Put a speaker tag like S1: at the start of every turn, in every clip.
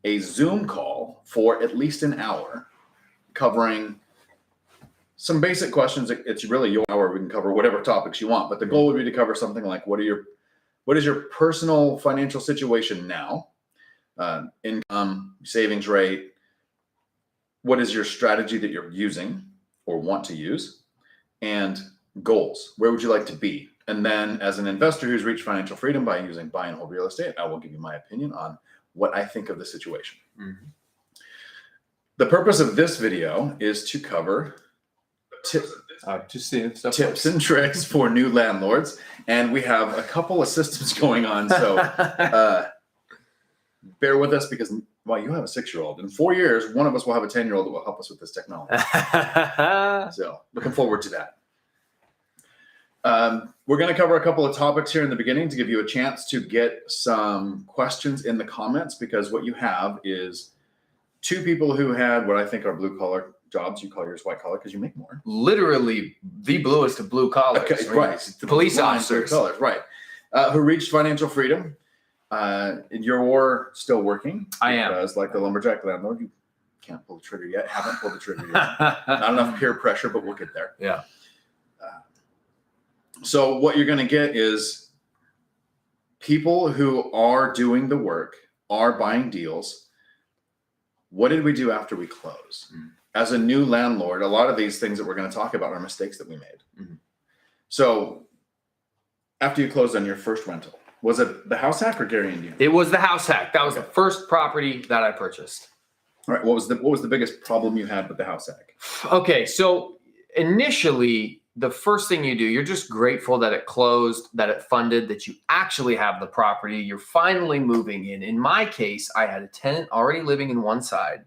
S1: a Zoom call for at least an hour, covering some basic questions. It's really your hour. We can cover whatever topics you want, but the goal would be to cover something like what is your personal financial situation now, income, savings rate, what is your strategy that you're using or want to use, and goals. Where would you like to be? And then as an investor who's reached financial freedom by using buy and hold real estate, I will give you my opinion on what I think of the situation. Mm-hmm. The purpose of this video is to cover tips and tricks for new landlords. And we have a couple of systems going on. So bear with us because, well, you have a 6-year-old. In 4 years, one of us will have a 10-year-old that will help us with this technology. So looking forward to that. We're going to cover a couple of topics here in the beginning to give you a chance to get some questions in the comments, because what you have is two people who had what I think are blue collar jobs. You call yours white collar because you make more.
S2: Literally the bluest of blue collars.
S1: Okay, right.
S2: The police officers.
S1: Blue collars, right. Who reached financial freedom. You're still working.
S2: I am.
S1: Because like the lumberjack landlord, you can't pull the trigger yet. Haven't pulled the trigger yet. Not enough peer pressure, but we'll get there.
S2: Yeah.
S1: So what you're going to get is people who are doing the work, are buying deals. What did we do after we close? Mm-hmm. As a new landlord, a lot of these things that we're going to talk about are mistakes that we made. Mm-hmm. So after you closed on your first rental, was it the house hack or Gary and Dion?
S2: It was the house hack. That was the first property that I purchased.
S1: All right. What was the biggest problem you had with the house hack?
S2: Okay. So initially, the first thing you do, you're just grateful that it closed, that it funded, that you actually have the property. You're finally moving in. In my case, I had a tenant already living in one side.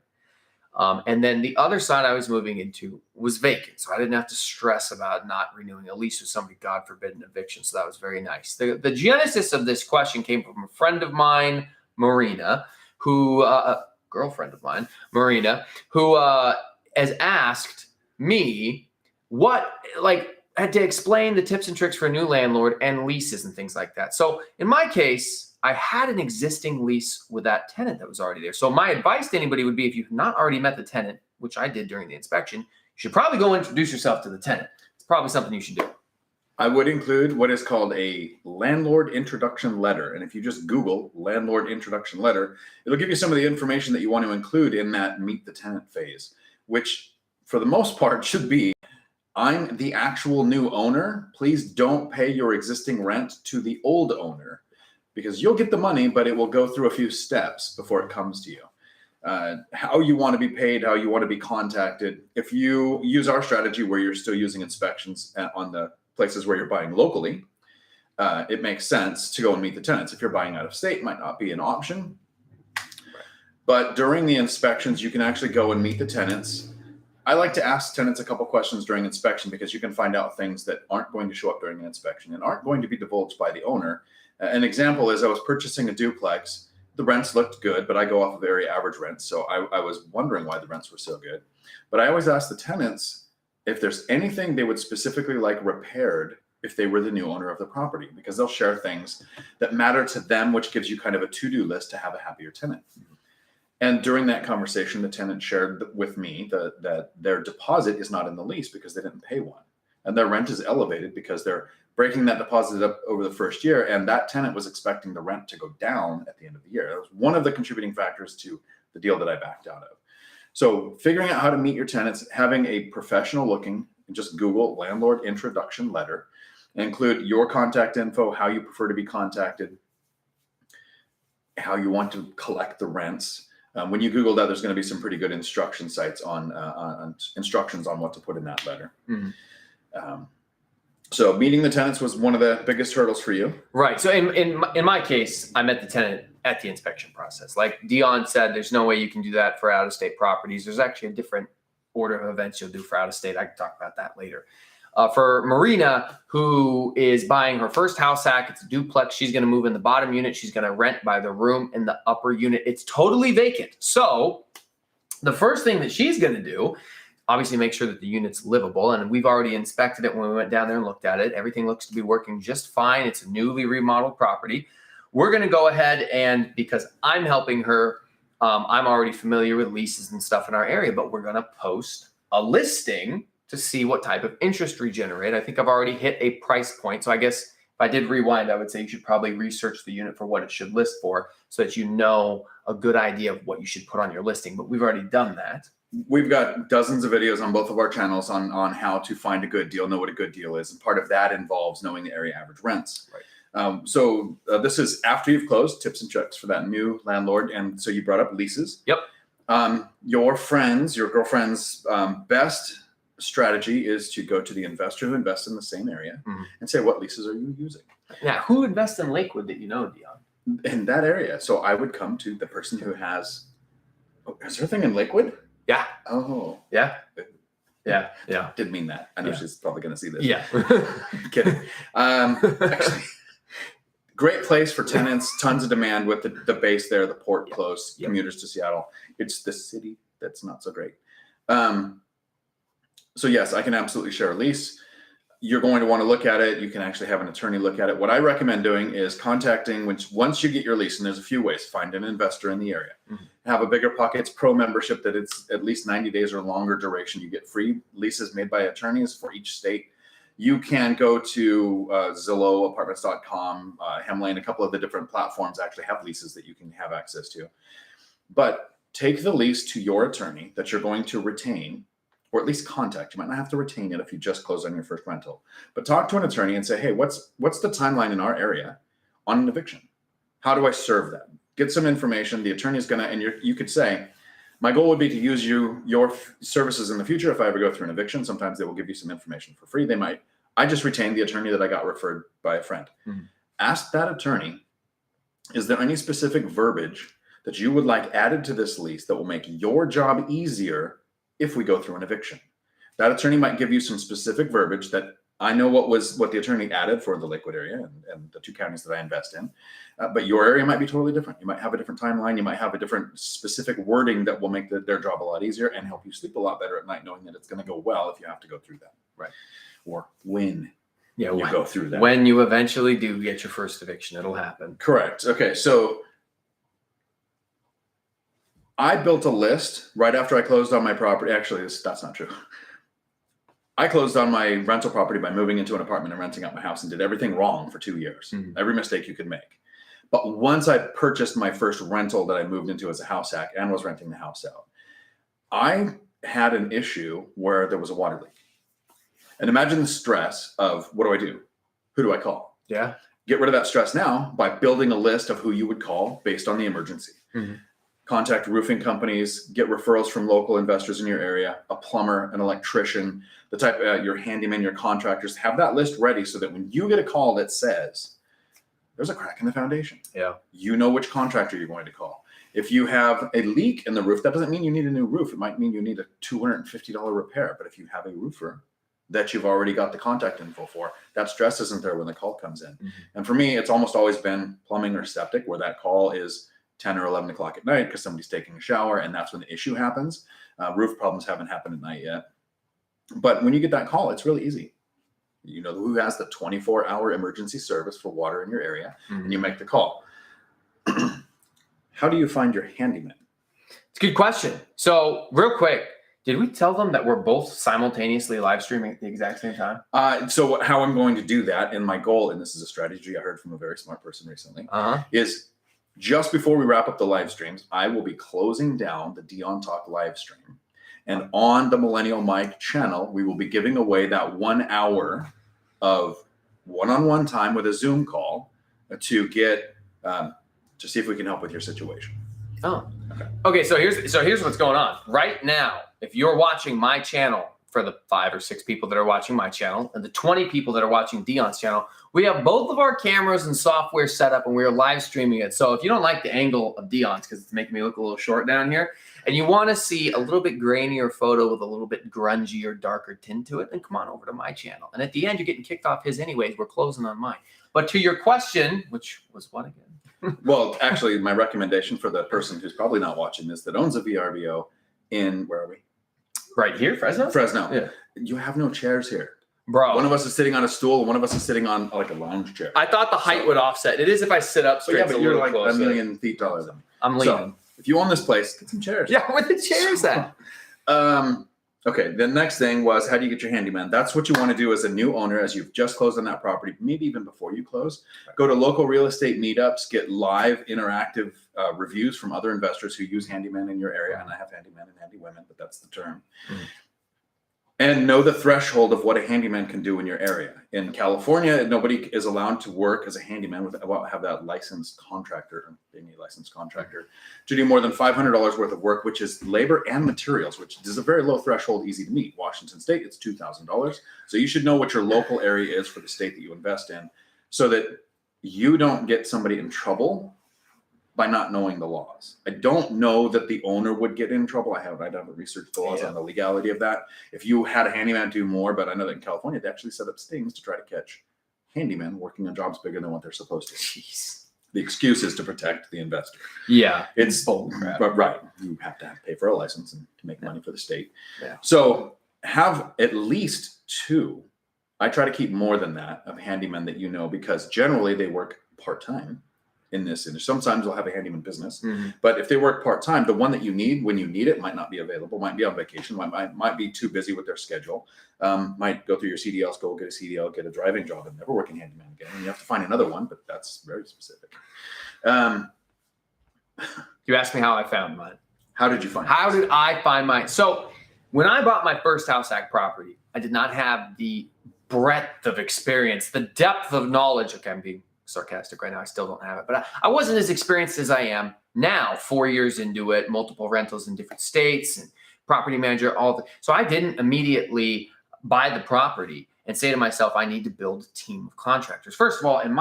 S2: And then the other side I was moving into was vacant. So I didn't have to stress about not renewing a lease with somebody, God forbid, an eviction. So that was very nice. The genesis of this question came from a friend of mine, Marina, who, girlfriend of mine, Marina, who has asked me had to explain the tips and tricks for a new landlord and leases and things like that. So in my case, I had an existing lease with that tenant that was already there. So my advice to anybody would be, if you've not already met the tenant, which I did during the inspection, you should probably go introduce yourself to the tenant. It's probably something you should do.
S1: I would include what is called a landlord introduction letter. And if you just Google landlord introduction letter, it'll give you some of the information that you want to include in that meet the tenant phase, which for the most part should be, I'm the actual new owner. Please don't pay your existing rent to the old owner, because you'll get the money, but it will go through a few steps before it comes to you. How you want to be paid, how you want to be contacted. If you use our strategy where you're still using inspections on the places where you're buying locally, it makes sense to go and meet the tenants. If you're buying out of state, it might not be an option. But during the inspections, you can actually go and meet the tenants. I like to ask tenants a couple questions during inspection, because you can find out things that aren't going to show up during an inspection and aren't going to be divulged by the owner. An example is I was purchasing a duplex. The rents looked good, but I go off of very average rents. So I was wondering why the rents were so good. But I always ask the tenants if there's anything they would specifically like repaired if they were the new owner of the property, because they'll share things that matter to them, which gives you kind of a to-do list to have a happier tenant. And during that conversation, the tenant shared with me that their deposit is not in the lease because they didn't pay one. And their rent is elevated because they're breaking that deposit up over the first year. And that tenant was expecting the rent to go down at the end of the year. That was one of the contributing factors to the deal that I backed out of. So figuring out how to meet your tenants, having a professional looking, just Google landlord introduction letter, include your contact info, how you prefer to be contacted, how you want to collect the rents. When you Google that, there's going to be some pretty good instruction sites on instructions on what to put in that letter. Mm-hmm. So meeting the tenants was one of the biggest hurdles for you.
S2: Right. So in my case, I met the tenant at the inspection process. Like Dion said, there's no way you can do that for out-of-state properties. There's actually a different order of events you'll do for out-of-state. I can talk about that later. For Marina, who is buying her first house hack, it's a duplex. She's going to move in the bottom unit. She's going to rent by the room in the upper unit. It's totally vacant. So the first thing that she's going to do, obviously make sure that the unit's livable. And we've already inspected it when we went down there and looked at it. Everything looks to be working just fine. It's a newly remodeled property. We're going to go ahead and, because I'm helping her, I'm already familiar with leases and stuff in our area, but we're going to post a listing to see what type of interest we generate. I think I've already hit a price point. So I guess if I did rewind, I would say you should probably research the unit for what it should list for so that you know a good idea of what you should put on your listing. But we've already done that.
S1: We've got dozens of videos on both of our channels on how to find a good deal, know what a good deal is. And part of that involves knowing the area average rents.
S2: Right.
S1: So this is after you've closed, tips and tricks for that new landlord. And so you brought up leases.
S2: Yep.
S1: Your girlfriend's best strategy is to go to the investor who invests in the same area and say, what leases are you using?
S2: Now, who invests in Lakewood that you know, Dion?
S1: In that area. So I would come to the person who has, is there a thing in Lakewood?
S2: Yeah.
S1: Oh.
S2: Yeah. Yeah. Yeah.
S1: Didn't mean that. I know she's probably going to see this.
S2: Yeah.
S1: I'm kidding. Actually, great place for tenants, tons of demand with the base there, the port close, commuters to Seattle. It's the city that's not so great. So yes, I can absolutely share a lease. You're going to want to look at it. You can actually have an attorney look at it. What I recommend doing is contacting, once you get your lease, and there's a few ways, find an investor in the area. Have a Bigger Pockets Pro membership that it's at least 90 days or longer duration. You get free leases made by attorneys for each state. You can go to Zillow, apartments.com, Hemlane, a couple of the different platforms actually have leases that you can have access to. But take the lease to your attorney that you're going to retain, or at least contact. You might not have to retain it if you just close on your first rental, but talk to an attorney and say, hey, what's the timeline in our area on an eviction? How do I serve that? Get some information. The attorney is going to, and you could say, my goal would be to use your services in the future. If I ever go through an eviction, sometimes they will give you some information for free. I just retained the attorney that I got referred by a friend. Ask that attorney, is there any specific verbiage that you would like added to this lease that will make your job easier if we go through an eviction? That attorney might give you some specific verbiage that I know what the attorney added for the Lakewood area and the two counties that I invest in, but your area might be totally different. You might have a different timeline. You might have a different specific wording that will make their job a lot easier and help you sleep a lot better at night, knowing that it's going to go well if you have to go through that.
S2: Right.
S1: Or when
S2: you
S1: go through that.
S2: When you eventually do get your first eviction, it'll happen.
S1: Correct. Okay. So I built a list right after I closed on my property. Actually, that's not true. I closed on my rental property by moving into an apartment and renting out my house and did everything wrong for 2 years. Every mistake you could make. But once I purchased my first rental that I moved into as a house hack and was renting the house out, I had an issue where there was a water leak. And imagine the stress of, what do I do? Who do I call?
S2: Yeah.
S1: Get rid of that stress now by building a list of who you would call based on the emergency. Contact roofing companies, get referrals from local investors in your area, a plumber, an electrician, the type your handyman, your contractors. Have that list ready so that when you get a call that says there's a crack in the foundation, you know which contractor you're going to call. If you have a leak in the roof, that doesn't mean you need a new roof. It might mean you need a $250 repair. But if you have a roofer that you've already got the contact info for, that stress isn't there when the call comes in. And for me, it's almost always been plumbing or septic, where that call is 10 or 11 o'clock at night because somebody's taking a shower, and that's when the issue happens. Roof problems haven't happened at night yet. But when you get that call, it's really easy. You know who has the 24-hour emergency service for water in your area, and you make the call. How do you find your handyman?
S2: It's a good question. So real quick, did we tell them that we're both simultaneously live streaming at the exact same time?
S1: So how I'm going to do that, and my goal, and this is a strategy I heard from a very smart person recently, is just before we wrap up the live streams, I will be closing down the Dion Talk live stream. And on the Millennial Mike channel, we will be giving away that 1 hour of one-on-one time with a Zoom call to get to see if we can help with your situation.
S2: Okay. So here's what's going on right now. If you're watching my channel, for the 5 or 6 people that are watching my channel and the 20 people that are watching Dion's channel, we have both of our cameras and software set up, and we're live streaming it. So if you don't like the angle of Dion's because it's making me look a little short down here, and you want to see a little bit grainier photo with a little bit grungy or darker tint to it, then come on over to my channel. And at the end, you're getting kicked off his anyways. We're closing on mine. But to your question, which was what again?
S1: Well, actually, my recommendation for the person who's probably not watching this that owns a VRBO in, where are we?
S2: Right here, Fresno?
S1: Fresno.
S2: Yeah.
S1: You have no chairs here.
S2: Bro.
S1: One of us is sitting on a stool, and one of us is sitting on like a lounge chair.
S2: I thought the height would offset. It is if I sit up straight.
S1: But you're like closer. A million feet taller than me.
S2: I'm leaning.
S1: If you own this place, get some chairs.
S2: Yeah, where the chairs at?
S1: Okay, the next thing was, how do you get your handyman? That's what you want to do as a new owner, as you've just closed on that property, maybe even before you close. Go to local real estate meetups, get live interactive reviews from other investors who use handyman in your area. And I have handyman and handy women, but that's the term. And know the threshold of what a handyman can do in your area. In California, nobody is allowed to work as a handyman without have that licensed contractor, being a licensed contractor, to do more than $500 worth of work, which is labor and materials, which is a very low threshold, easy to meet. Washington State, it's $2,000. So you should know what your local area is for the state that you invest in, so that you don't get somebody in trouble by not knowing the laws. I don't know that the owner would get in trouble. I'd have to research the laws on the legality of that. If you had a handyman do more, but I know that in California, they actually set up stings to try to catch handymen working on jobs bigger than what they're supposed to. Jeez. The excuse is to protect the investor.
S2: Yeah.
S1: It's bull crap. But right. You have to pay for a license and to make money for the state.
S2: Yeah.
S1: So have at least 2. I try to keep more than that of handymen that you know, because generally they work part-time in this industry. Sometimes they'll have a handyman business, but if they work part-time, the one that you need when you need it might not be available, might be on vacation, might be too busy with their schedule, might go through your CDLs, go get a CDL, get a driving job, and never work in handyman again. And you have to find another one, but that's very specific.
S2: You asked me how I found mine.
S1: How did you find
S2: How did I find mine? So when I bought my first house hack property, I did not have the breadth of experience, the depth of knowledge. Okay, I'm being sarcastic right now. I still don't have it, but I wasn't as experienced as I am now, 4 years into it, multiple rentals in different states and property manager, so I didn't immediately buy the property and say to myself, I need to build a team of contractors. First of all, I'm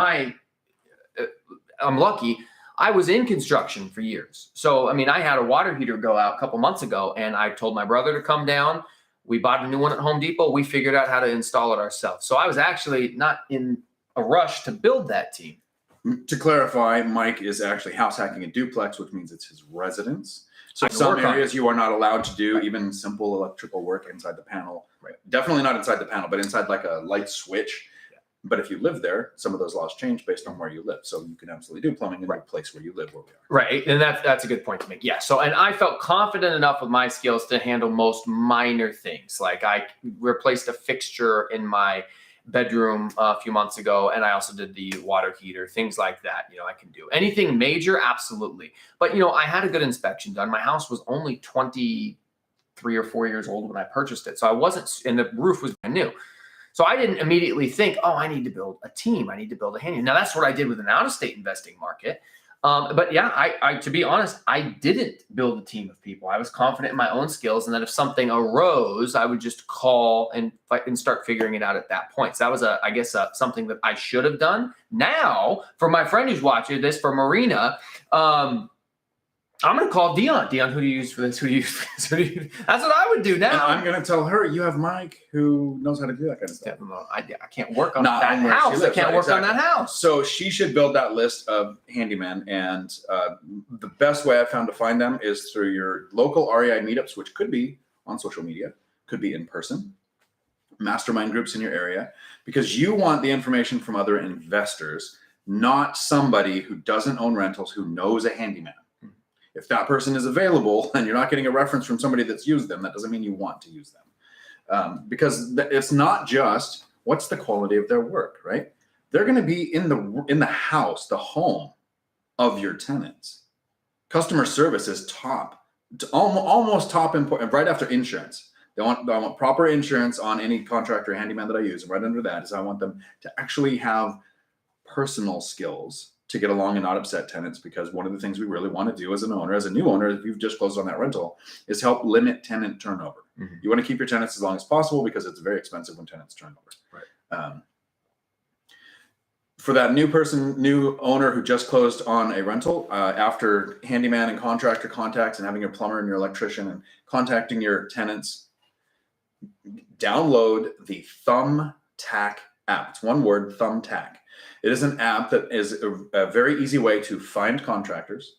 S2: lucky. I was in construction for years. So, I mean, I had a water heater go out a couple months ago, and I told my brother to come down. We bought a new one at Home Depot. We figured out how to install it ourselves. So I was actually not in a rush to build that team.
S1: To clarify, Mike is actually house hacking a duplex, which means it's his residence. So some areas you are not allowed to do even simple electrical work inside the panel. Right. Definitely not inside the panel, but inside like a light switch. Yeah. But if you live there, some of those laws change based on where you live. So you can absolutely do plumbing in the place where you live, where we are.
S2: Right. And that's a good point to make. Yeah. So, and I felt confident enough with my skills to handle most minor things. Like I replaced a fixture in my bedroom a few months ago, and I also did the water heater, things like that. I can do anything major, absolutely. But I had a good inspection done. My house was only 23 or 4 years old when I purchased it, so I wasn't, and the roof was brand new. So I didn't immediately think, oh, I need to build a team, I need to build a handyman. Now that's what I did with an out-of-state investing market. But yeah, I to be honest, I didn't build a team of people. I was confident in my own skills, and that if something arose, I would just call and start figuring it out at that point. So that was I guess something that I should have done. Now, for my friend who's watching this, for Marina, I'm going to call Dion. Dion, who do you use for this? Who do you use for this? That's what I would do now.
S1: And I'm going to tell her, you have Mike who knows how to do that kind of stuff.
S2: I can't work on that house. I can't work on that house.
S1: So she should build that list of handyman. And the best way I've found to find them is through your local REI meetups, which could be on social media, could be in person, mastermind groups in your area, because you want the information from other investors, not somebody who doesn't own rentals, who knows a handyman. If that person is available and you're not getting a reference from somebody that's used them, that doesn't mean you want to use them. Because it's not just what's the quality of their work, right? They're going to be in the house, the home of your tenants. Customer service is top, almost top important, right after insurance. I want proper insurance on any contractor or handyman that I use. And right under that is I want them to actually have personal skills to get along and not upset tenants, because one of the things we really want to do as an owner, as a new owner, if you've just closed on that rental, is help limit tenant turnover. You want to keep your tenants as long as possible because it's very expensive when tenants turn over. Right. For that new owner who just closed on a rental, after handyman and contractor contacts and having your plumber and your electrician and contacting your tenants, download the Thumbtack app. It's one word, Thumbtack. It is an app that is a very easy way to find contractors,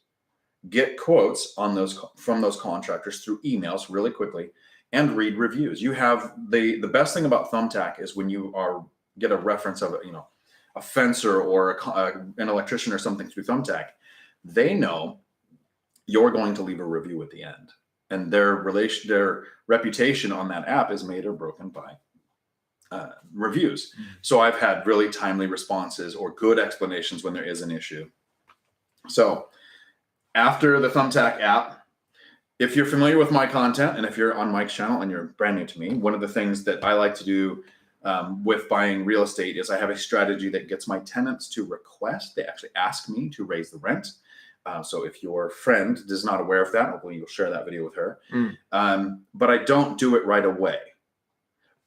S1: get quotes from those contractors through emails really quickly, and read reviews. You have the best thing about Thumbtack is when you get a reference of a fencer or an electrician or something through Thumbtack, they know you're going to leave a review at the end. And their reputation on that app is made or broken by reviews. So I've had really timely responses or good explanations when there is an issue. So after the Thumbtack app, if you're familiar with my content and if you're on Mike's channel and you're brand new to me, one of the things that I like to do with buying real estate is I have a strategy that gets my tenants to request. They actually ask me to raise the rent. So if your friend is not aware of that, hopefully you'll share that video with her. But I don't do it right away.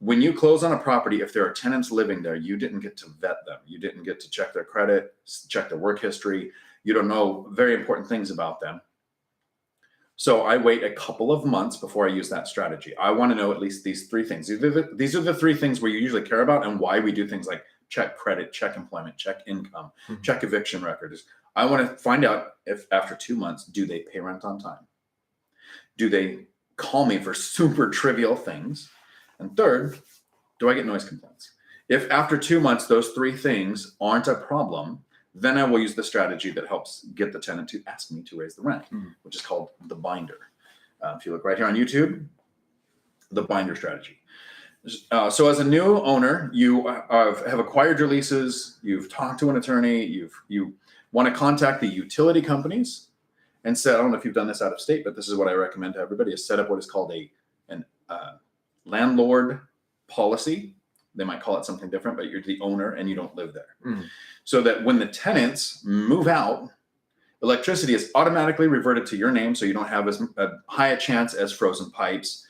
S1: When you close on a property, if there are tenants living there, you didn't get to vet them. You didn't get to check their credit, check their work history. You don't know very important things about them. So I wait a couple of months before I use that strategy. I want to know at least these three things. These are the three things we usually care about and why we do things like check credit, check employment, check income, check eviction records. I want to find out if after 2 months, do they pay rent on time? Do they call me for super trivial things? And third, do I get noise complaints? If after 2 months, those three things aren't a problem, then I will use the strategy that helps get the tenant to ask me to raise the rent, which is called the binder. If you look right here on YouTube, the binder strategy. So as a new owner, you have acquired your leases, you've talked to an attorney, you want to contact the utility companies and set, I don't know if you've done this out of state, but this is what I recommend to everybody, is set up what is called a landlord policy. They might call it something different, but you're the owner and you don't live there. So that when the tenants move out, electricity is automatically reverted to your name, so you don't have as high a chance as frozen pipes.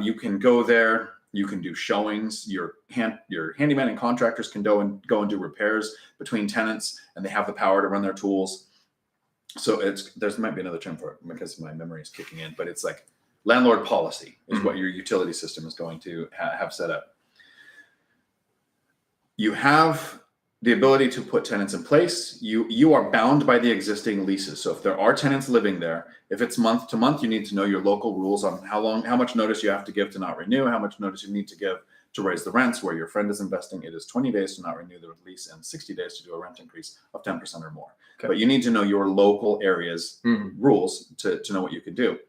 S1: You can go there, you can do showings. Your handyman and contractors can go and do repairs between tenants, and they have the power to run their tools. So there might be another term for it because my memory is kicking in, but it's like landlord policy is what your utility system is going to have set up. You have the ability to put tenants in place. You are bound by the existing leases. So if there are tenants living there, if it's month to month, you need to know your local rules on how much notice you have to give to not renew, how much notice you need to give to raise the rents. Where your friend is investing, it is 20 days to not renew the lease and 60 days to do a rent increase of 10% or more. Okay. But you need to know your local area's rules to know what you can do.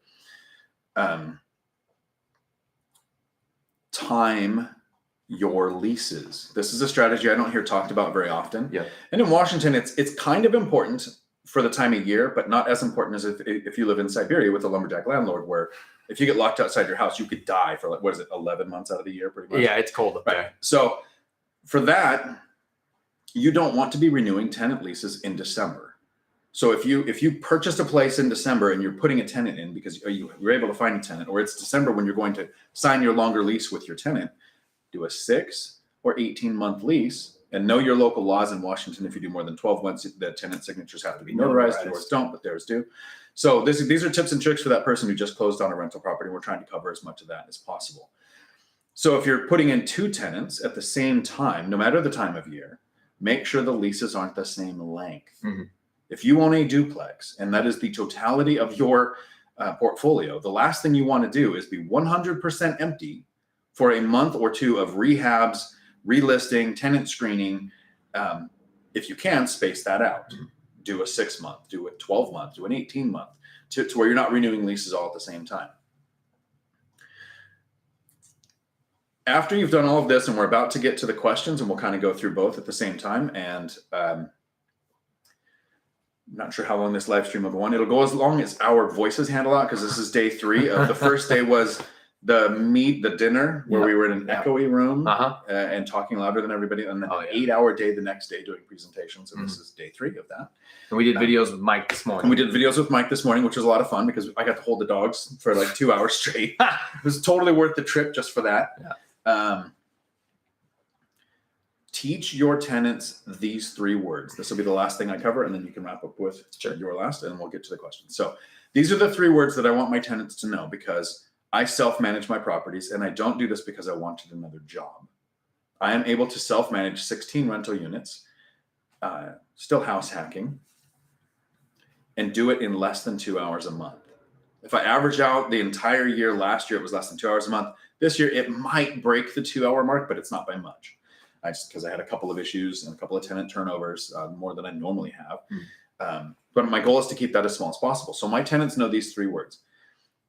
S1: Time your leases. This is a strategy I don't hear talked about very often. Yeah. And in Washington, it's kind of important for the time of year, but not as important as if you live in Siberia with a lumberjack landlord, where if you get locked outside your house, you could die for, like, what is it, 11 months out of the year, pretty much?
S2: Yeah, it's cold up there.
S1: Right. So for that, you don't want to be renewing tenant leases in December. So if you purchased a place in December and you're putting a tenant in because you're able to find a tenant, or it's December when you're going to sign your longer lease with your tenant, do a 6 or 18-month lease, and know your local laws in Washington. If you do more than 12 months, the tenant signatures have to be notarized. Yours don't, but theirs do. So these are tips and tricks for that person who just closed on a rental property. We're trying to cover as much of that as possible. So if you're putting in 2 tenants at the same time, no matter the time of year, make sure the leases aren't the same length. If you own a duplex, and that is the totality of your portfolio, the last thing you want to do is be 100% empty for a month or 2 of rehabs, relisting, tenant screening. If you can, space that out. Do a 6-month, do a 12-month, do an 18-month, to where you're not renewing leases all at the same time. After you've done all of this, and we're about to get to the questions, and we'll kind of go through both at the same time. And I'm not sure how long this live stream will go on. It'll go as long as our voices handle out, because this is day 3 of the first day was the dinner where we were in an echoey room and talking louder than everybody, and then an 8-hour day the next day doing presentations. And this is day 3 of that.
S2: And we did videos with Mike this morning.
S1: Which was a lot of fun because I got to hold the dogs for like 2 hours straight. It was totally worth the trip just for that. Teach your tenants these 3 words. This will be the last thing I cover, and then you can wrap up with your last, and we'll get to the questions. So these are the 3 words that I want my tenants to know, because I self-manage my properties, and I don't do this because I wanted another job. I am able to self-manage 16 rental units, still house hacking, and do it in less than 2 hours a month. If I average out the entire year, last year it was less than 2 hours a month. This year it might break the 2-hour mark, but it's not by much. Because I had a couple of issues and a couple of tenant turnovers, more than I normally have. But my goal is to keep that as small as possible. So my tenants know these 3 words.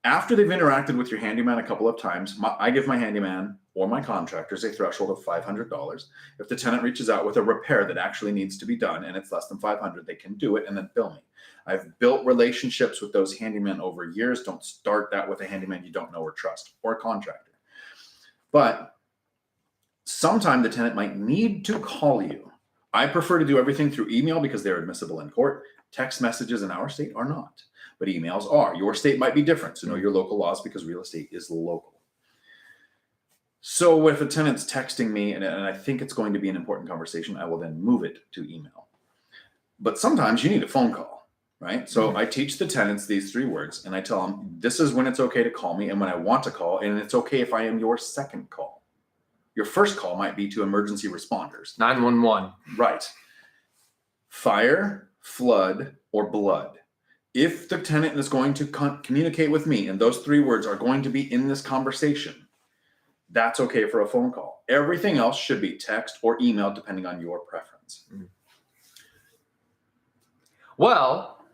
S1: After they've interacted with your handyman a couple of times, I give my handyman or my contractors a threshold of $500. If the tenant reaches out with a repair that actually needs to be done and it's less than $500, they can do it and then bill me. I've built relationships with those handymen over years. Don't start that with a handyman you don't know or trust, or a contractor. But sometime the tenant might need to call you. I prefer to do everything through email because they're admissible in court. Text messages in our state are not, but emails are. Your state might be different, so know your local laws because real estate is local. So if a tenant's texting me and I think it's going to be an important conversation, I will then move it to email. But sometimes you need a phone call, right? So I teach the tenants these 3 words and I tell them, this is when it's okay to call me and when I want to call, and it's okay if I am your second call. Your first call might be to emergency responders.
S2: 911.
S1: Right. Fire, flood, or blood. If the tenant is going to communicate with me and those 3 words are going to be in this conversation, that's okay for a phone call. Everything else should be text or email depending on your preference.
S2: Well,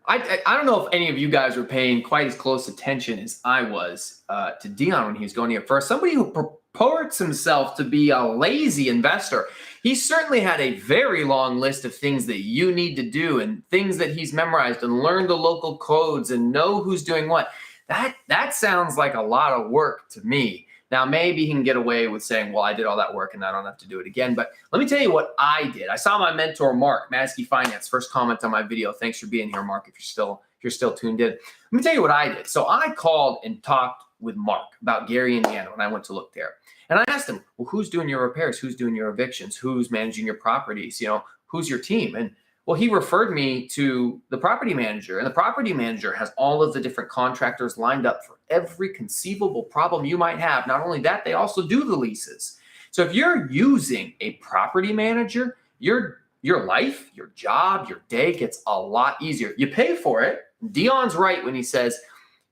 S2: I don't know if any of you guys were paying quite as close attention as I was to Dion when he was going here first. Somebody who purports himself to be a lazy investor. He certainly had a very long list of things that you need to do and things that he's memorized and learned the local codes and know who's doing what. That sounds like a lot of work to me. Now, maybe he can get away with saying, well, I did all that work and I don't have to do it again. But let me tell you what I did. I saw my mentor, Mark, Maskey Finance, first comment on my video. Thanks for being here, Mark, if you're still tuned in. Let me tell you what I did. So I called and talked with Mark about Gary, Indiana, when I went to look there. And I asked him, well, who's doing your repairs? Who's doing your evictions? Who's managing your properties? You know, who's your team? And well, he referred me to the property manager, and the property manager has all of the different contractors lined up for every conceivable problem you might have. Not only that, they also do the leases. So if you're using a property manager, your life, your job, your day gets a lot easier. You pay for it. Dion's right when he says,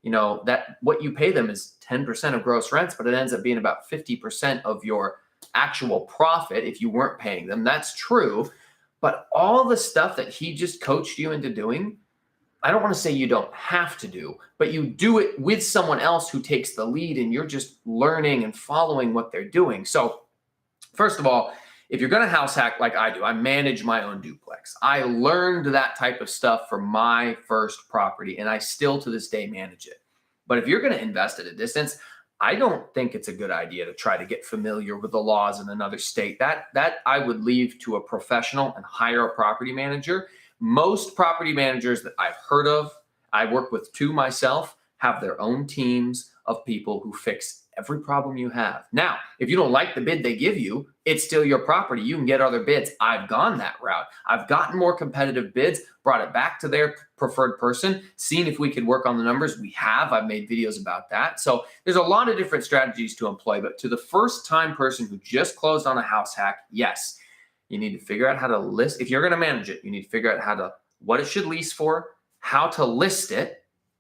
S2: you know, that what you pay them is 10% of gross rents, but it ends up being about 50% of your actual profit if you weren't paying them. That's true. But all the stuff that he just coached you into doing, I don't want to say you don't have to do, but you do it with someone else who takes the lead and you're just learning and following what they're doing. So first of all, if you're going to house hack like I do, I manage my own duplex. I learned that type of stuff for my first property and I still to this day manage it. But if you're going to invest at a distance, I don't think it's a good idea to try to get familiar with the laws in another state. That I would leave to a professional and hire a property manager. Most property managers that I've heard of, I work with 2 myself, have their own teams of people who fix every problem you have. Now, if you don't like the bid they give you, it's still your property. You can get other bids. I've gone that route. I've gotten more competitive bids, brought it back to their preferred person, seen if we could work on the numbers. We have. I've made videos about that. So there's a lot of different strategies to employ. But to the first-time person who just closed on a house hack, yes, you need to figure out how to list. If you're going to manage it, you need to figure out what it should lease for, how to list it,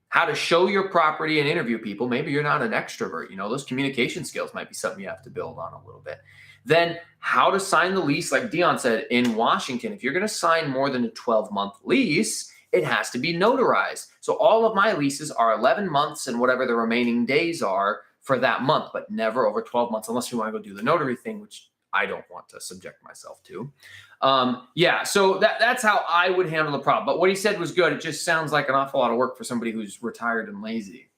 S2: how to show your property and interview people. Maybe you're not an extrovert. You know, those communication skills might be something you have to build on a little bit. Then how to sign the lease. Like Dion said, in Washington, if you're going to sign more than a 12-month lease, it has to be notarized. So all of my leases are 11 months and whatever the remaining days are for that month, but never over 12 months unless you want to go do the notary thing, which I don't want to subject myself to. Yeah, so that's how I would handle the problem. But what he said was good. It just sounds like an awful lot of work for somebody who's retired and lazy.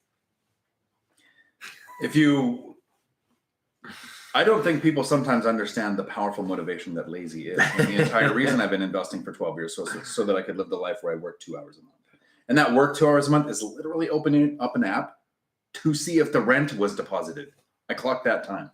S1: I don't think people sometimes understand the powerful motivation that lazy is. And the entire reason I've been investing for 12 years so that I could live the life where I work 2 hours a month. And that work 2 hours a month is literally opening up an app to see if the rent was deposited. I clocked that time.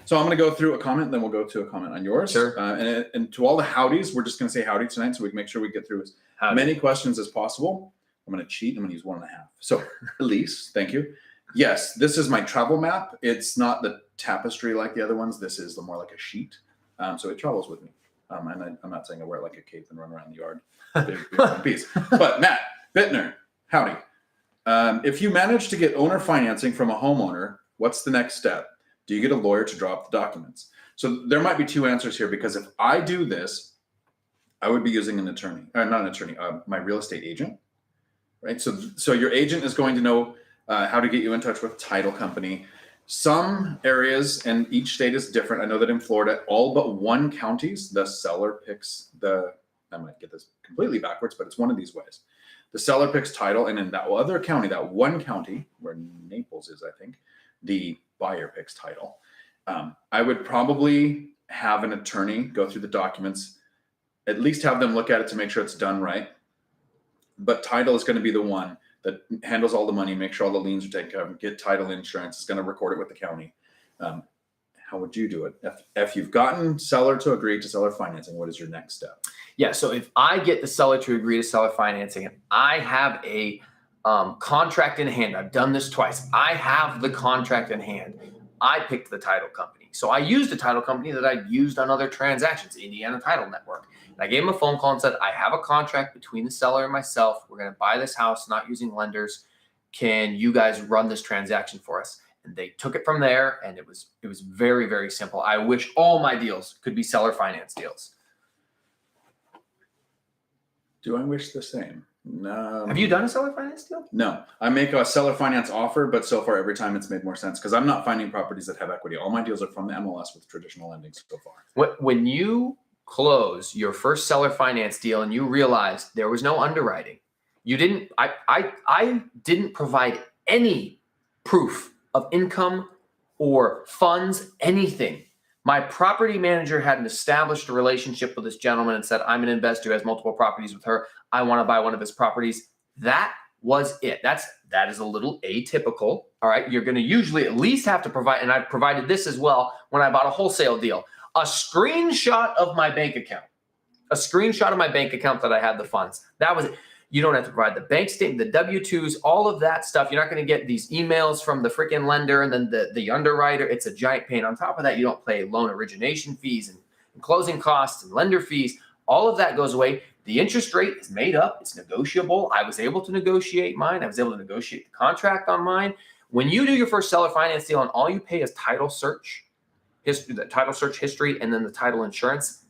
S1: So I'm going to go through a comment, then we'll go to a comment on yours.
S2: Sure.
S1: And to all the howdies, we're just going to say howdy tonight so we can make sure we get through as many questions as possible. I'm going to cheat. I'm going to use 1.5. So Lease, thank you. Yes, this is my travel map. It's not the tapestry like the other ones. This is more like a sheet. So it travels with me. And I'm not saying I wear it like a cape and run around the yard. Big piece. But Matt Bittner, howdy. If you manage to get owner financing from a homeowner, what's the next step? Do you get a lawyer to draw up the documents? So there might be 2 answers here, because if I do this, I would be using an attorney, not an attorney, my real estate agent, right? So your agent is going to know how to get you in touch with title company. Some areas, and each state is different. I know that in Florida, all but one counties, the seller picks I might get this completely backwards, but it's one of these ways. The seller picks title, and in that other county, that one county where Naples is, I think, the buyer picks title. I would probably have an attorney go through the documents, at least have them look at it to make sure it's done right. But title is going to be the one that handles all the money, make sure all the liens are taken care of, get title insurance, is going to record it with the county. How would you do it? If you've gotten seller to agree to seller financing, what is your next step?
S2: Yeah, so if I get the seller to agree to seller financing and I have a contract in hand, I've done this twice, I have the contract in hand, I picked the title company. So I used a title company that I'd used on other transactions, Indiana Title Network. And I gave him a phone call and said, I have a contract between the seller and myself. We're going to buy this house, not using lenders. Can you guys run this transaction for us? And they took it from there, and it was very, very simple. I wish all my deals could be seller finance deals.
S1: Do I wish the same? No.
S2: Have you done a seller finance deal?
S1: No. I make a seller finance offer, but so far every time it's made more sense because I'm not finding properties that have equity. All my deals are from the MLS with traditional lending so far.
S2: When you close your first seller finance deal and you realize there was no underwriting, you didn't. I didn't provide any proof of income or funds, anything. My property manager had an established relationship with this gentleman and said, I'm an investor who has multiple properties with her. I want to buy one of his properties. That was it. That is a little atypical. All right. You're going to usually at least have to provide, and I've provided this as well when I bought a wholesale deal, a screenshot of my bank account, that I had the funds. That was it. You don't have to provide the bank statement, the W-2s, all of that stuff. You're not going to get these emails from the freaking lender and then the underwriter. It's a giant pain. On top of that, you don't pay loan origination fees and closing costs and lender fees. All of that goes away. The interest rate is made up. It's negotiable. I was able to negotiate mine. I was able to negotiate the contract on mine. When you do your first seller finance deal and all you pay is title search, the title search history, and then the title insurance,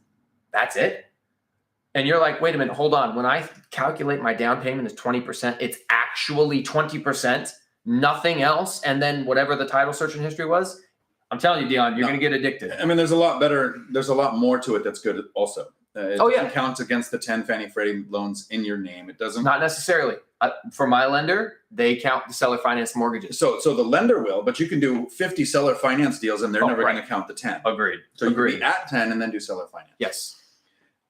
S2: that's it. And you're like, wait a minute, hold on. When I calculate my down payment is 20%, it's actually 20%, nothing else. And then whatever the title search and history was, I'm telling you, Dion, you're going to get addicted.
S1: I mean, there's a lot more to it that's good also. It counts against the 10 Fannie Freddie loans in your name. It doesn't.
S2: Not necessarily. For my lender, they count the seller finance mortgages.
S1: So the lender will, but you can do 50 seller finance deals and they're never going to count the 10.
S2: Agreed.
S1: So you can be at 10 and then do seller finance.
S2: Yes.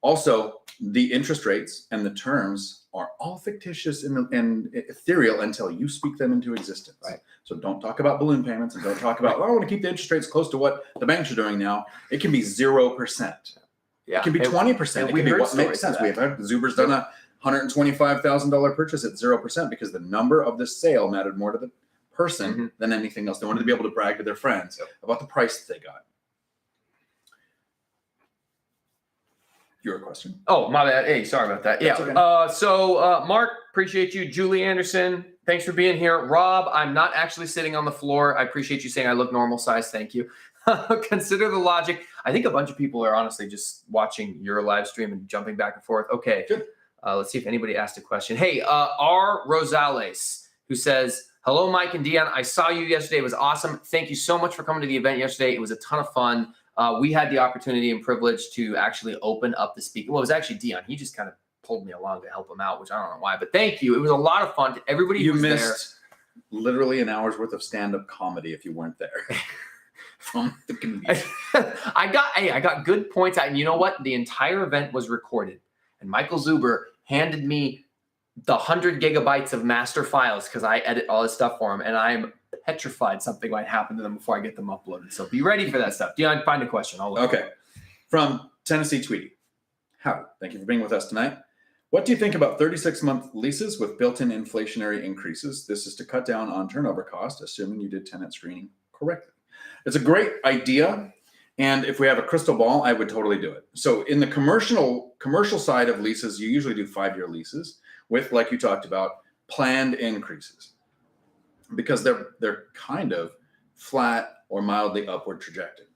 S1: Also, the interest rates and the terms are all fictitious and ethereal until you speak them into existence.
S2: Right.
S1: So don't talk about balloon payments and don't talk about, I want to keep the interest rates close to what the banks are doing now. It can be 0%.
S2: Yeah.
S1: It can be 20%. It can be what makes sense. We have Zuber's done a $125,000 purchase at 0% because the number of the sale mattered more to the person than anything else. They wanted to be able to brag to their friends about the price that they got. Your question.
S2: Oh, my bad. Hey, sorry about that.
S1: That's
S2: Yeah. Okay. Mark, appreciate you. Julie Anderson, thanks for being here. Rob, I'm not actually sitting on the floor. I appreciate you saying I look normal size. Thank you. Consider the logic. I think a bunch of people are honestly just watching your live stream and jumping back and forth. Okay.
S1: Good.
S2: Let's see if anybody asked a question. Hey, R. Rosales, who says, hello, Mike and Dion. I saw you yesterday. It was awesome. Thank you so much for coming to the event yesterday. It was a ton of fun. We had the opportunity and privilege to actually open up the speaker. Well, it was actually Dion. He just kind of pulled me along to help him out, which I don't know why, but thank you. It was a lot of fun. Everybody who was there. You missed
S1: literally an hour's worth of stand-up comedy if you weren't there. From the comedian.
S2: I got good points out. And you know what? The entire event was recorded. And Michael Zuber handed me the 100 gigabytes of master files because I edit all this stuff for him. And I'm petrified something might happen to them before I get them uploaded. So be ready for that stuff. Dion, find a question.
S1: Okay. From Tennessee Tweety. Howdy. Thank you for being with us tonight. What do you think about 36-month leases with built-in inflationary increases? This is to cut down on turnover cost, assuming you did tenant screening correctly. It's a great idea. And if we have a crystal ball, I would totally do it. So in the commercial side of leases, you usually do 5-year leases with, like you talked about, planned increases. Because they're kind of flat or mildly upward trajectory.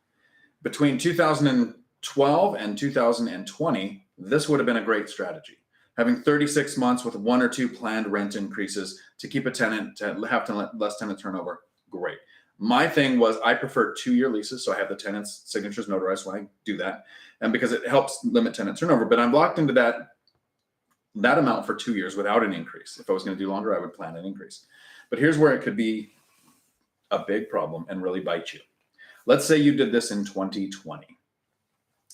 S1: Between 2012 and 2020, this would have been a great strategy. Having 36 months with 1 or 2 planned rent increases to keep a tenant, to have to let less tenant turnover, great. My thing was I prefer 2-year leases, so I have the tenant's signatures notarized when I do that, and because it helps limit tenant turnover. But I'm locked into that amount for 2 years without an increase. If I was going to do longer, I would plan an increase. But here's where it could be a big problem and really bite you. Let's say you did this in 2020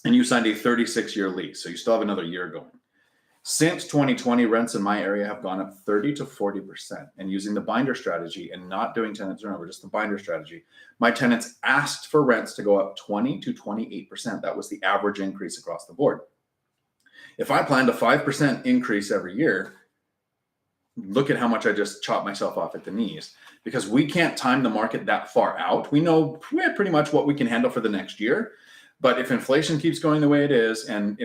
S1: and you signed a 36-year lease, so you still have another year going. Since 2020, rents in my area have gone up 30 to 40%. And using the binder strategy and not doing tenant turnover, just the binder strategy, my tenants asked for rents to go up 20 to 28%. That was the average increase across the board. If I planned a 5% increase every year, look at how much I just chopped myself off at the knees, because we can't time the market that far out. We know pretty much what we can handle for the next year. But if inflation keeps going the way it is, and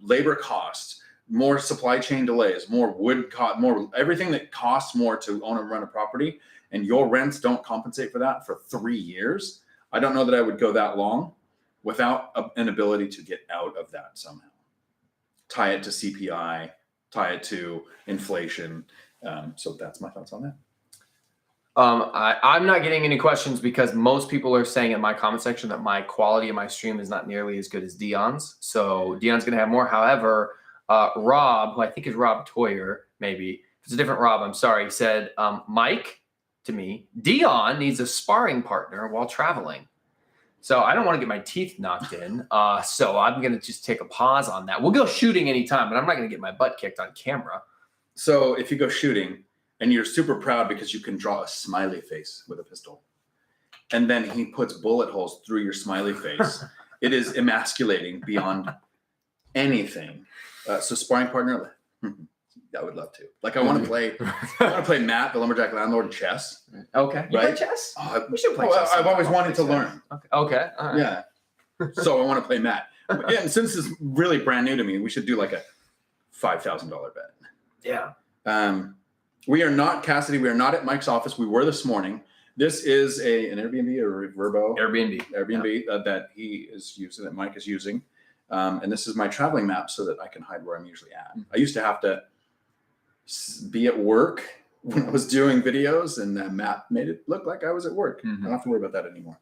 S1: labor costs, more supply chain delays, more wood cost, more everything that costs more to own and run a property, and your rents don't compensate for that for 3 years, I don't know that I would go that long without an ability to get out of that somehow. Tie it to CPI, tie it to inflation. So that's my thoughts on that.
S2: I'm not getting any questions because most people are saying in my comment section that my quality of my stream is not nearly as good as Dion's. So Dion's going to have more. However, Rob, who I think is Rob Toyer, maybe, if it's a different Rob, I'm sorry, he said, Mike, to me, Dion needs a sparring partner while traveling. So I don't want to get my teeth knocked in. So I'm going to just take a pause on that. We'll go shooting anytime, but I'm not going to get my butt kicked on camera.
S1: So if you go shooting and you're super proud because you can draw a smiley face with a pistol, and then he puts bullet holes through your smiley face, it is emasculating beyond anything. So sparring partner, I would love to. Like I want to play Matt, the lumberjack landlord, chess.
S2: Okay. You play chess? We should play chess.
S1: I've always wanted to learn.
S2: Okay. All right.
S1: Yeah. So I want to play Matt. And since it's really brand new to me, we should do like a $5,000 bet.
S2: Yeah.
S1: We are not Cassidy. We are not at Mike's office. We were this morning. This is an Airbnb or Verbo. Airbnb that he is using, that Mike is using. And this is my traveling map so that I can hide where I'm usually at. I used to have to be at work when I was doing videos, and that map made it look like I was at work. I don't have to worry about that anymore.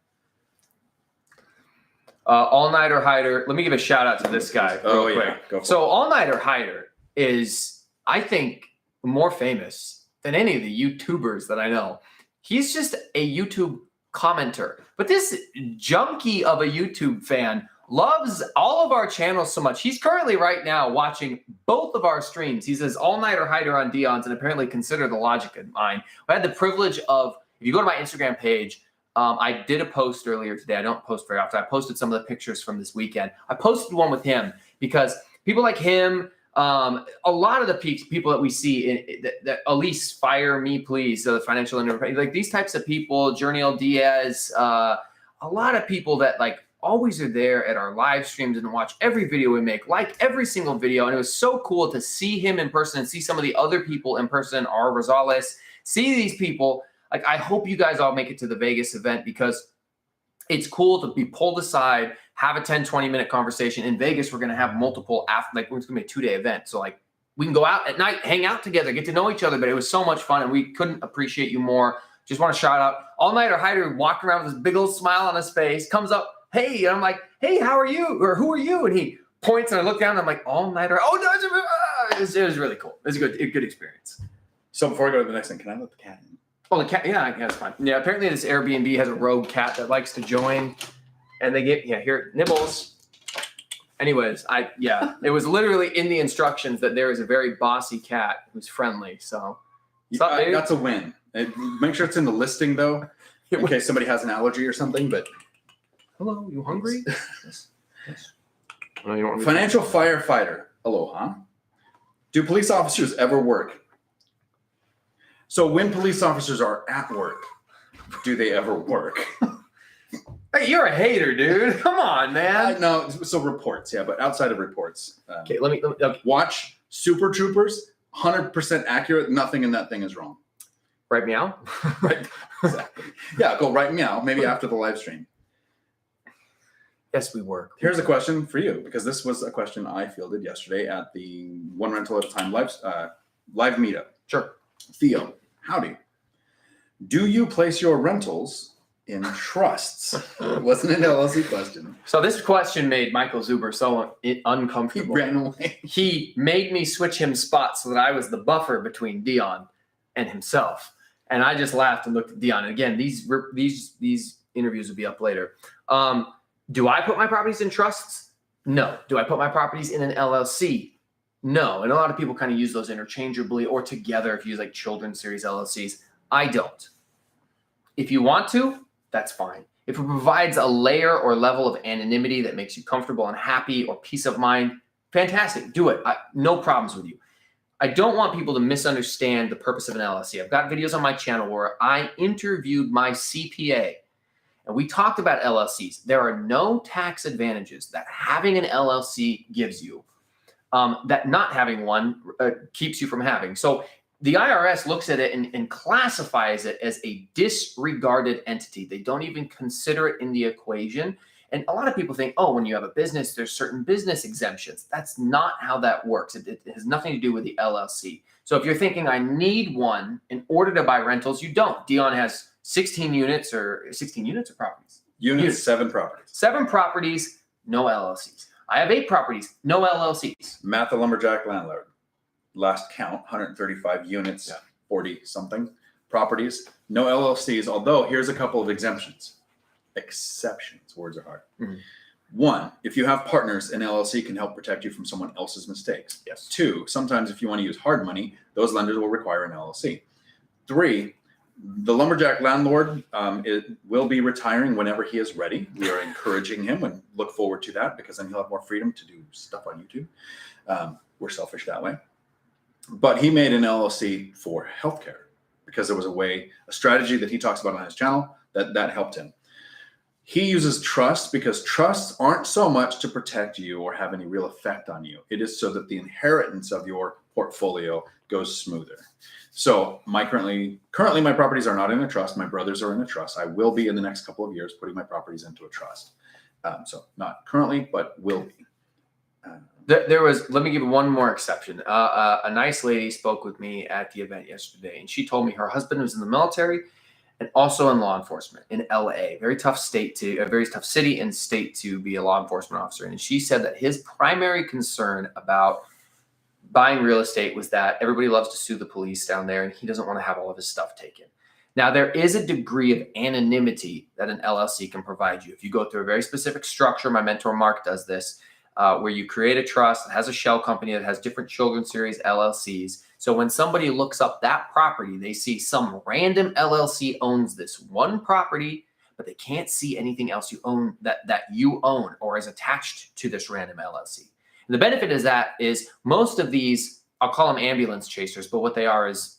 S2: All Nighter Hider. Let me give a shout out to this guy. Real quick.
S1: Go for
S2: so All Nighter Hider is, I think, more famous than any of the YouTubers that I know. He's just a YouTube commenter, but this junkie of a YouTube fan loves all of our channels so much. He's currently right now watching both of our streams. He says All Nighter Hider on Dion's, and apparently consider the logic of mine. I had the privilege of, if you go to my Instagram page, I did a post earlier today. I don't post very often. I posted some of the pictures from this weekend. I posted one with him because people like him, a lot of the people that we see that Elise, fire me please, the financial independence, like these types of people, Journey Diaz, a lot of people that like always are there at our live streams and watch every video we make, like every single video. And it was so cool to see him in person and see some of the other people in person, R. Rosales, see these people. Like, I hope you guys all make it to the Vegas event because it's cool to be pulled aside, have a 10, 20-minute conversation. In Vegas, we're going to have multiple, it's going to be a 2-day event. So, like, we can go out at night, hang out together, get to know each other. But it was so much fun, and we couldn't appreciate you more. Just want to shout out All Nighter Hider, walking around with this big old smile on his face, comes up, hey, and I'm like, hey, how are you? Or who are you? And he points, and I look down, and I'm like, All Nighter. Oh, no, it was really cool. It was a good experience.
S1: So before I go to the next thing, can I let the cat in?
S2: Oh, the cat, yeah, it's fine. Yeah, apparently this Airbnb has a rogue cat that likes to join, and they get, here, nibbles. Anyways, it was literally in the instructions that there is a very bossy cat who's friendly, so.
S1: That's a win. Make sure it's in the listing, though, in case somebody has an allergy or something, but.
S2: Hello, you hungry? Yes. No, you don't want
S1: Financial firefighter, aloha. Do police officers ever work? So when police officers are at work, do they ever work?
S2: Hey, you're a hater, dude. Come on, man.
S1: No, so reports, yeah, but outside of reports.
S2: Okay, let me
S1: watch Super Troopers, 100% accurate. Nothing in that thing is wrong.
S2: Right meow?
S1: Right, exactly. Yeah, go right meow, maybe after the live stream.
S2: Yes, we work.
S1: Here's a question for you, because this was a question I fielded yesterday at the One Rental at a Time live meetup.
S2: Sure.
S1: Theo, howdy. Do you place your rentals in trusts? It wasn't an LLC question.
S2: So this question made Michael Zuber so
S1: He
S2: uncomfortable.
S1: ran away.
S2: He made me switch him spots so that I was the buffer between Dion and himself. And I just laughed and looked at Dion. And again, these interviews will be up later. Do I put my properties in trusts? No. Do I put my properties in an LLC? No. And a lot of people kind of use those interchangeably or together if you use like children's series LLCs. I don't. If you want to, that's fine. If it provides a layer or level of anonymity that makes you comfortable and happy or peace of mind, fantastic. Do it. No problems with you. I don't want people to misunderstand the purpose of an LLC. I've got videos on my channel where I interviewed my CPA and we talked about LLCs. There are no tax advantages that having an LLC gives you that not having one keeps you from having. So the IRS looks at it and classifies it as a disregarded entity. They don't even consider it in the equation. And a lot of people think, oh, when you have a business, there's certain business exemptions. That's not how that works. It has nothing to do with the LLC. So if you're thinking I need one in order to buy rentals, you don't. Dion has 16 units or properties?
S1: Units, 7 properties.
S2: 7 properties, no LLCs. I have 8 properties, no LLCs.
S1: Matt the Lumberjack Landlord. Last count, 135 units, 40 something properties, no LLCs. Although here's a couple of exemptions. Exceptions, words are hard.
S2: Mm-hmm.
S1: 1, if you have partners, an LLC can help protect you from someone else's mistakes.
S2: Yes.
S1: 2, sometimes if you want to use hard money, those lenders will require an LLC. 3, the Lumberjack Landlord will be retiring whenever he is ready. We are encouraging him and look forward to that, because then he'll have more freedom to do stuff on YouTube. We're selfish that way. But he made an LLC for healthcare because there was a strategy that he talks about on his channel that helped him. He uses trust because trusts aren't so much to protect you or have any real effect on you. It is so that the inheritance of your portfolio goes smoother. So currently my properties are not in a trust. My brothers are in a trust. I will be in the next couple of years putting my properties into a trust. So not currently, but will be.
S2: Let me give one more exception. A nice lady spoke with me at the event yesterday, and she told me her husband was in the military and also in law enforcement in LA. Very tough city and state to be a law enforcement officer. And she said that his primary concern about buying real estate was that everybody loves to sue the police down there, and he doesn't want to have all of his stuff taken. Now, there is a degree of anonymity that an LLC can provide you. If you go through a very specific structure, my mentor Mark does this, where you create a trust that has a shell company that has different children's series LLCs. So when somebody looks up that property, they see some random LLC owns this one property, but they can't see anything else you own that you own or is attached to this random LLC. And the benefit is most of these, I'll call them ambulance chasers, but what they are is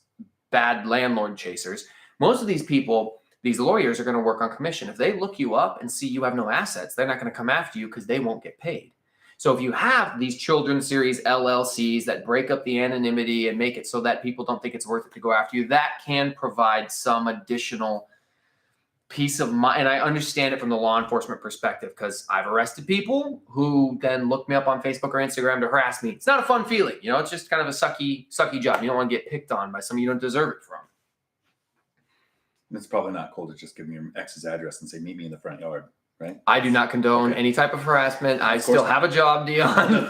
S2: bad landlord chasers. Most of these people, these lawyers, are going to work on commission. If they look you up and see you have no assets, they're not going to come after you because they won't get paid. So if you have these children's series LLCs that break up the anonymity and make it so that people don't think it's worth it to go after you, that can provide some additional peace of mind. And I understand it from the law enforcement perspective because I've arrested people who then look me up on Facebook or Instagram to harass me. It's not a fun feeling. You know, it's just kind of a sucky job. You don't want to get picked on by somebody you don't deserve it from.
S1: It's probably not cool to just give me your ex's address and say, meet me in the front yard. Right?
S2: I do not condone any type of harassment. I still have a job, Dion.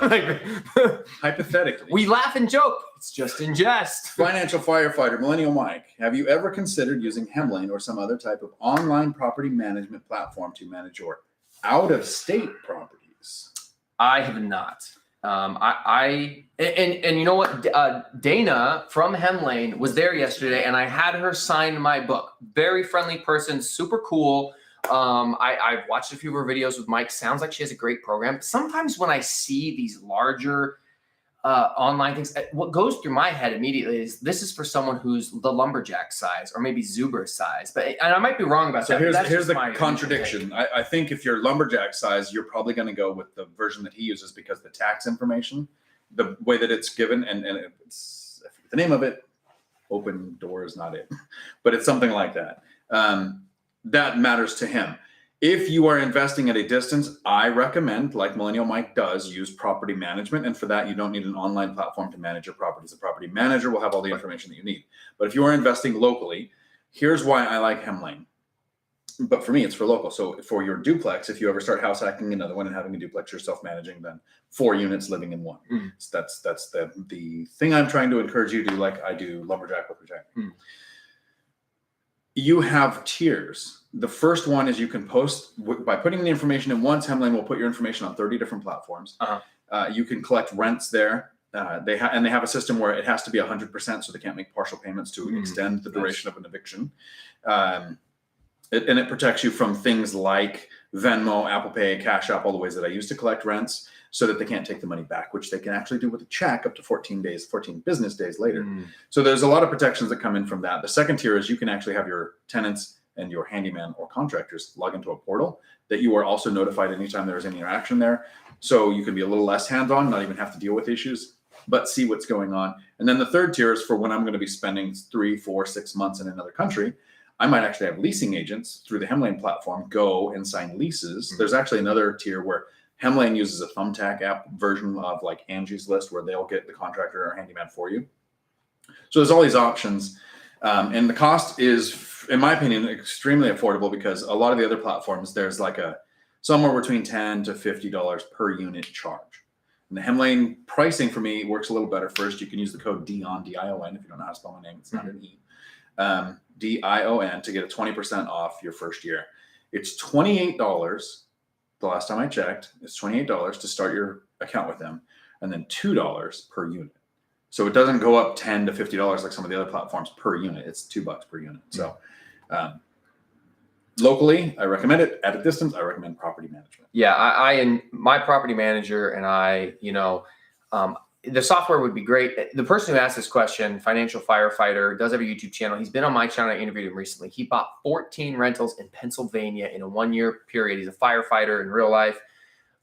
S1: Hypothetically.
S2: We laugh and joke. It's just in jest.
S1: Financial firefighter, Millennial Mike. Have you ever considered using Hemlane or some other type of online property management platform to manage your out-of-state properties?
S2: I have not. And you know what? Dana from Hemlane was there yesterday, and I had her sign my book. Very friendly person, super cool. I've watched a few of her videos with Mike. Sounds like she has a great program. Sometimes when I see these larger online things, what goes through my head immediately is this is for someone who's the lumberjack size or maybe Zuber size. But and I might be wrong about that.
S1: So here's the contradiction. I think if you're lumberjack size, you're probably going to go with the version that he uses because the tax information, the way that it's given, and it's the name of it, Open Door is not it, but it's something like that. That matters to him. If you are investing at a distance, I recommend, like Millennial Mike does, use property management. And for that, you don't need an online platform to manage your properties. The property manager will have all the information that you need. But if you are investing locally, here's why I like Hemlane. But for me, it's for local. So for your duplex, if you ever start house hacking another one and having a duplex you're self-managing, then 4 units living in one. So that's the thing I'm trying to encourage you to do, like I do lumberjack with retirement. You have tiers. The first one is you can post by putting the information in once. Hemlane will put your information on 30 different platforms. You can collect rents there. They have a system where it has to be 100%, so they can't make partial payments to extend the duration of an eviction. And it protects you from things like Venmo, Apple Pay, Cash App, all the ways that I use to collect rents, so that they can't take the money back, which they can actually do with a check up to 14 business days later. So there's a lot of protections that come in from that. The second tier is you can actually have your tenants and your handyman or contractors log into a portal that you are also notified anytime there's any interaction there. So you can be a little less hands-on, not even have to deal with issues, but see what's going on. And then the third tier is for when I'm going to be spending 3, 4, 6 months in another country. I might actually have leasing agents through the Hemlane platform go and sign leases. There's actually another tier where Hemlane uses a thumbtack app version of like Angie's List, where they'll get the contractor or handyman for you. So there's all these options. And the cost is, in my opinion, extremely affordable, because a lot of the other platforms, there's like somewhere between $10 to $50 per unit charge. And the Hemlane pricing for me works a little better. First, you can use the code Dion, D-I-O-N, if you don't know how to spell my name, it's not an E. D-I-O-N, to get a 20% off your first year. It's $28. The last time I checked, it's $28 to start your account with them, and then $2 per unit. So it doesn't go up $10 to $50 like some of the other platforms per unit. It's $2 per unit. So locally, I recommend it. At a distance, I recommend property management.
S2: Yeah, I and my property manager and I, the software would be great. The person who asked this question, financial firefighter, does have a YouTube channel. He's been on my channel. I interviewed him recently. He bought 14 rentals in Pennsylvania in a 1-year period. He's a firefighter in real life.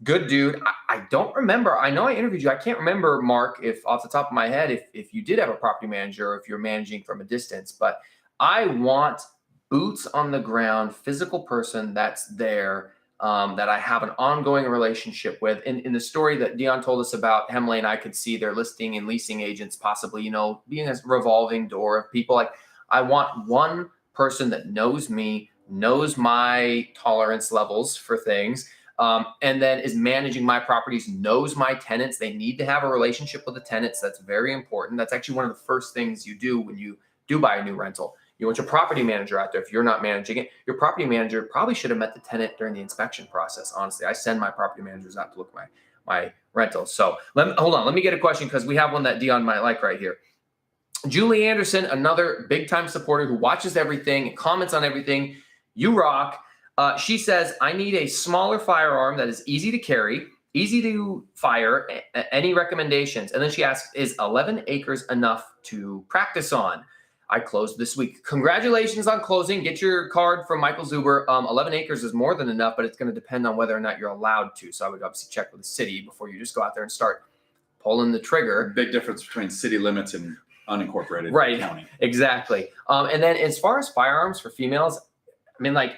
S2: Good dude. I don't remember. I know I interviewed you. I can't remember, Mark, if off the top of my head, if you did have a property manager or if you're managing from a distance. But I want boots on the ground, physical person that's there, that I have an ongoing relationship with. In the story that Dion told us about Hemlane, I could see their listing and leasing agents possibly, being a revolving door of people. Like, I want one person that knows me, knows my tolerance levels for things, and then is managing my properties, knows my tenants. They need to have a relationship with the tenants. That's very important. That's actually one of the first things you do when you do buy a new rental. You want your property manager out there. If you're not managing it, your property manager probably should have met the tenant during the inspection process. Honestly, I send my property managers out to look at my rentals. So hold on. Let me get a question, because we have one that Dion might like right here. Julie Anderson, another big time supporter who watches everything and comments on everything. You rock. She says, I need a smaller firearm that is easy to carry, easy to fire. Any recommendations? And then she asks, is 11 acres enough to practice on? I closed this week. Congratulations on closing. Get your card from Michael Zuber. 11 acres is more than enough, but it's going to depend on whether or not you're allowed to. So I would obviously check with the city before you just go out there and start pulling the trigger.
S1: Big difference between city limits and unincorporated county.
S2: Exactly. And then as far as firearms for females, I mean, like,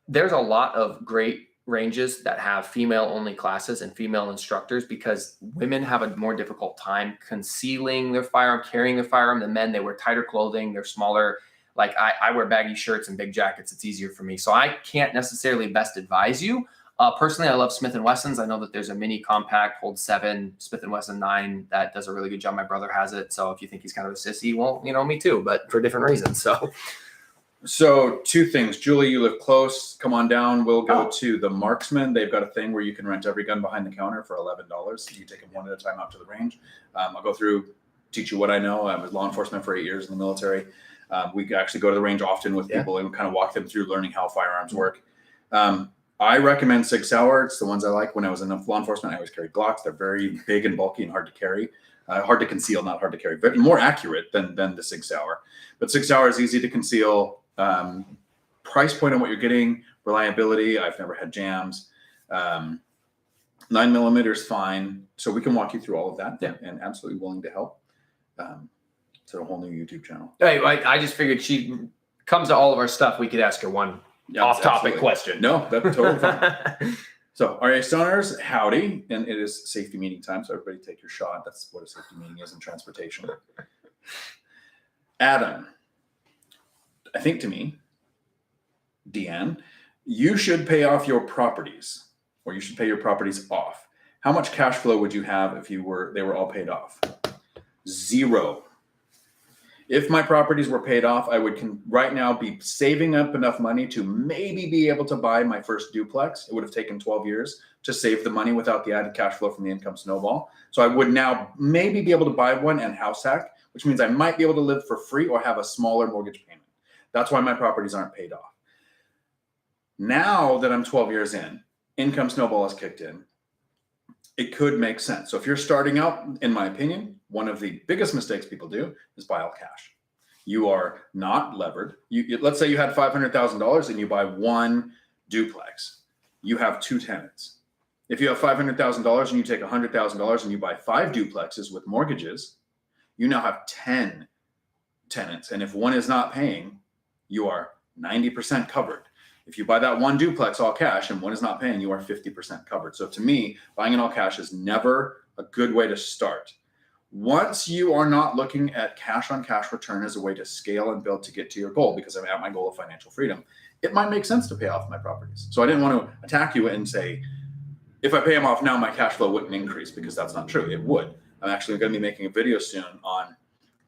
S2: there's a lot of great ranges that have female only classes and female instructors, because women have a more difficult time concealing their firearm, carrying their firearm than men. They wear tighter clothing. They're smaller. Like I wear baggy shirts and big jackets. It's easier for me. So I can't necessarily best advise you. Personally, I love Smith & Wessons. I know that there's a mini compact, holds 7, Smith & Wesson 9 that does a really good job. My brother has it. So if you think he's kind of a sissy, well, me too, but for different reasons.
S1: So 2 things. Julie, you live close. Come on down. We'll go to the Marksman. They've got a thing where you can rent every gun behind the counter for $11. You take them one at a time out to the range. I'll go through, teach you what I know. I was law enforcement for 8 years in the military. We actually go to the range often with people and kind of walk them through learning how firearms work. I recommend Sig Sauer. It's the ones I like. When I was in law enforcement, I always carried Glocks. They're very big and bulky and hard to carry. Hard to conceal, not hard to carry, but more accurate than the Sig Sauer. But Sig Sauer is easy to conceal. Price point on what you're getting, reliability. I've never had jams. 9mm is fine. So we can walk you through all of that, and absolutely willing to help. It's a whole new YouTube channel.
S2: Hey, I just figured she comes to all of our stuff. We could ask her one
S1: Yeah,
S2: Off-topic
S1: absolutely.
S2: question.
S1: No, that's totally fine. So, RA Stoners, howdy. And it is safety meeting time, so everybody take your shot. That's what a safety meeting is in transportation. Adam, I think to me, Dion, you should pay off your properties, or you should pay your properties off. How much cash flow would you have if they were all paid off? 0. If my properties were paid off, I would right now be saving up enough money to maybe be able to buy my first duplex. It would have taken 12 years to save the money without the added cash flow from the income snowball. So I would now maybe be able to buy one and house hack, which means I might be able to live for free or have a smaller mortgage payment. That's why my properties aren't paid off. Now that I'm 12 years in, income snowball has kicked in. It could make sense. So if you're starting out, in my opinion, one of the biggest mistakes people do is buy all cash. You are not levered. Let's say you had $500,000 and you buy one duplex. You have 2 tenants. If you have $500,000 and you take $100,000 and you buy 5 duplexes with mortgages, you now have 10 tenants. And if one is not paying, you are 90% covered. If you buy that one duplex all cash and one is not paying, you are 50% covered. So to me, buying it all cash is never a good way to start. Once you are not looking at cash on cash return as a way to scale and build to get to your goal, because I'm at my goal of financial freedom, it might make sense to pay off my properties. So I didn't want to attack you and say, if I pay them off now, my cash flow wouldn't increase, because that's not true. It would. I'm actually going to be making a video soon on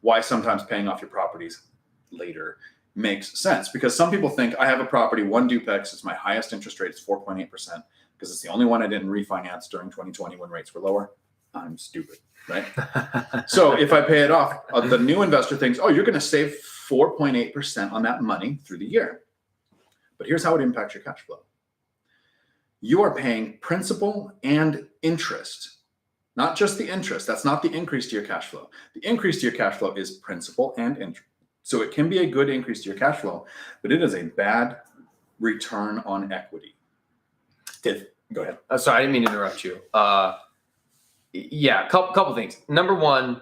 S1: why sometimes paying off your properties later makes sense, because some people think I have a property, one duplex, it's my highest interest rate, it's 4.8%, because it's the only one I didn't refinance during 2020 when rates were lower. I'm stupid, right? So if I pay it off, the new investor thinks, oh, you're going to save 4.8% on that money through the year. But here's how it impacts your cash flow. You are paying principal and interest, not just the interest. That's not the increase to your cash flow. The increase to your cash flow is principal and interest. So it can be a good increase to your cash flow, but it is a bad return on equity. Go ahead.
S2: Sorry, I didn't mean to interrupt you. Yeah, couple things. Number one,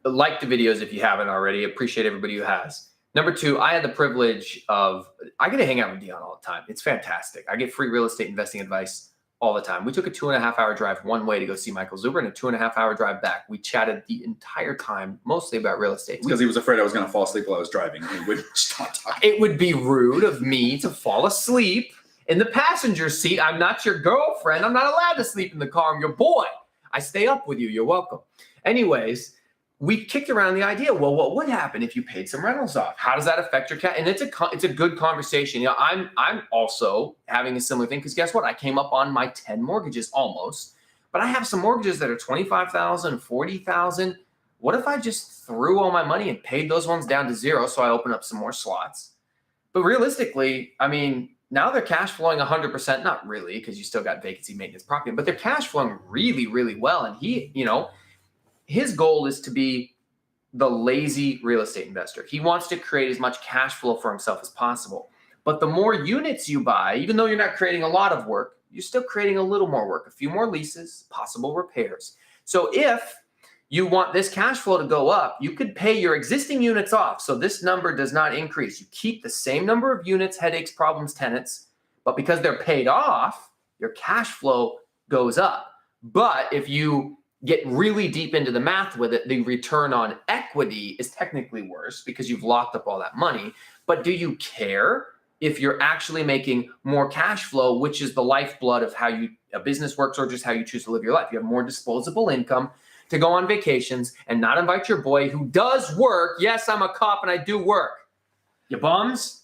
S2: like the videos if you haven't already. Appreciate everybody who has. Number two, I had the privilege of, I get to hang out with Dion all the time. It's fantastic. I get free real estate investing advice all the time. We took a 2.5-hour drive one way to go see Michael Zuber and a 2.5-hour drive back. We chatted the entire time, mostly about real estate.
S1: Because he was afraid I was going to fall asleep while I was driving. He wouldn't stop talking.
S2: It would be rude of me to fall asleep in the passenger seat. I'm not your girlfriend. I'm not allowed to sleep in the car. I'm your boy. I stay up with you. You're welcome. Anyways, we kicked around the idea. Well, what would happen if you paid some rentals off? How does that affect your cash? And it's a good conversation. You know, I'm also having a similar thing, because guess what? I came up on my 10 mortgages almost, but I have some mortgages that are $25,000, $40,000. What if I just threw all my money and paid those ones down to 0 so I open up some more slots? But realistically, I mean, now they're cash flowing 100%. Not really, because you still got vacancy maintenance property, but they're cash flowing really, really well. And he, you know, his goal is to be the lazy real estate investor. He wants to create as much cash flow for himself as possible. But the more units you buy, even though you're not creating a lot of work, you're still creating a little more work, a few more leases, possible repairs. So if you want this cash flow to go up, you could pay your existing units off. So this number does not increase. You keep the same number of units, headaches, problems, tenants, but because they're paid off, your cash flow goes up. But if you get really deep into the math with it, the return on equity is technically worse because you've locked up all that money. But do you care if you're actually making more cash flow, which is the lifeblood of how a business works, or just how you choose to live your life? You have more disposable income to go on vacations and not invite your boy who does work. Yes, I'm a cop and I do work. You bums?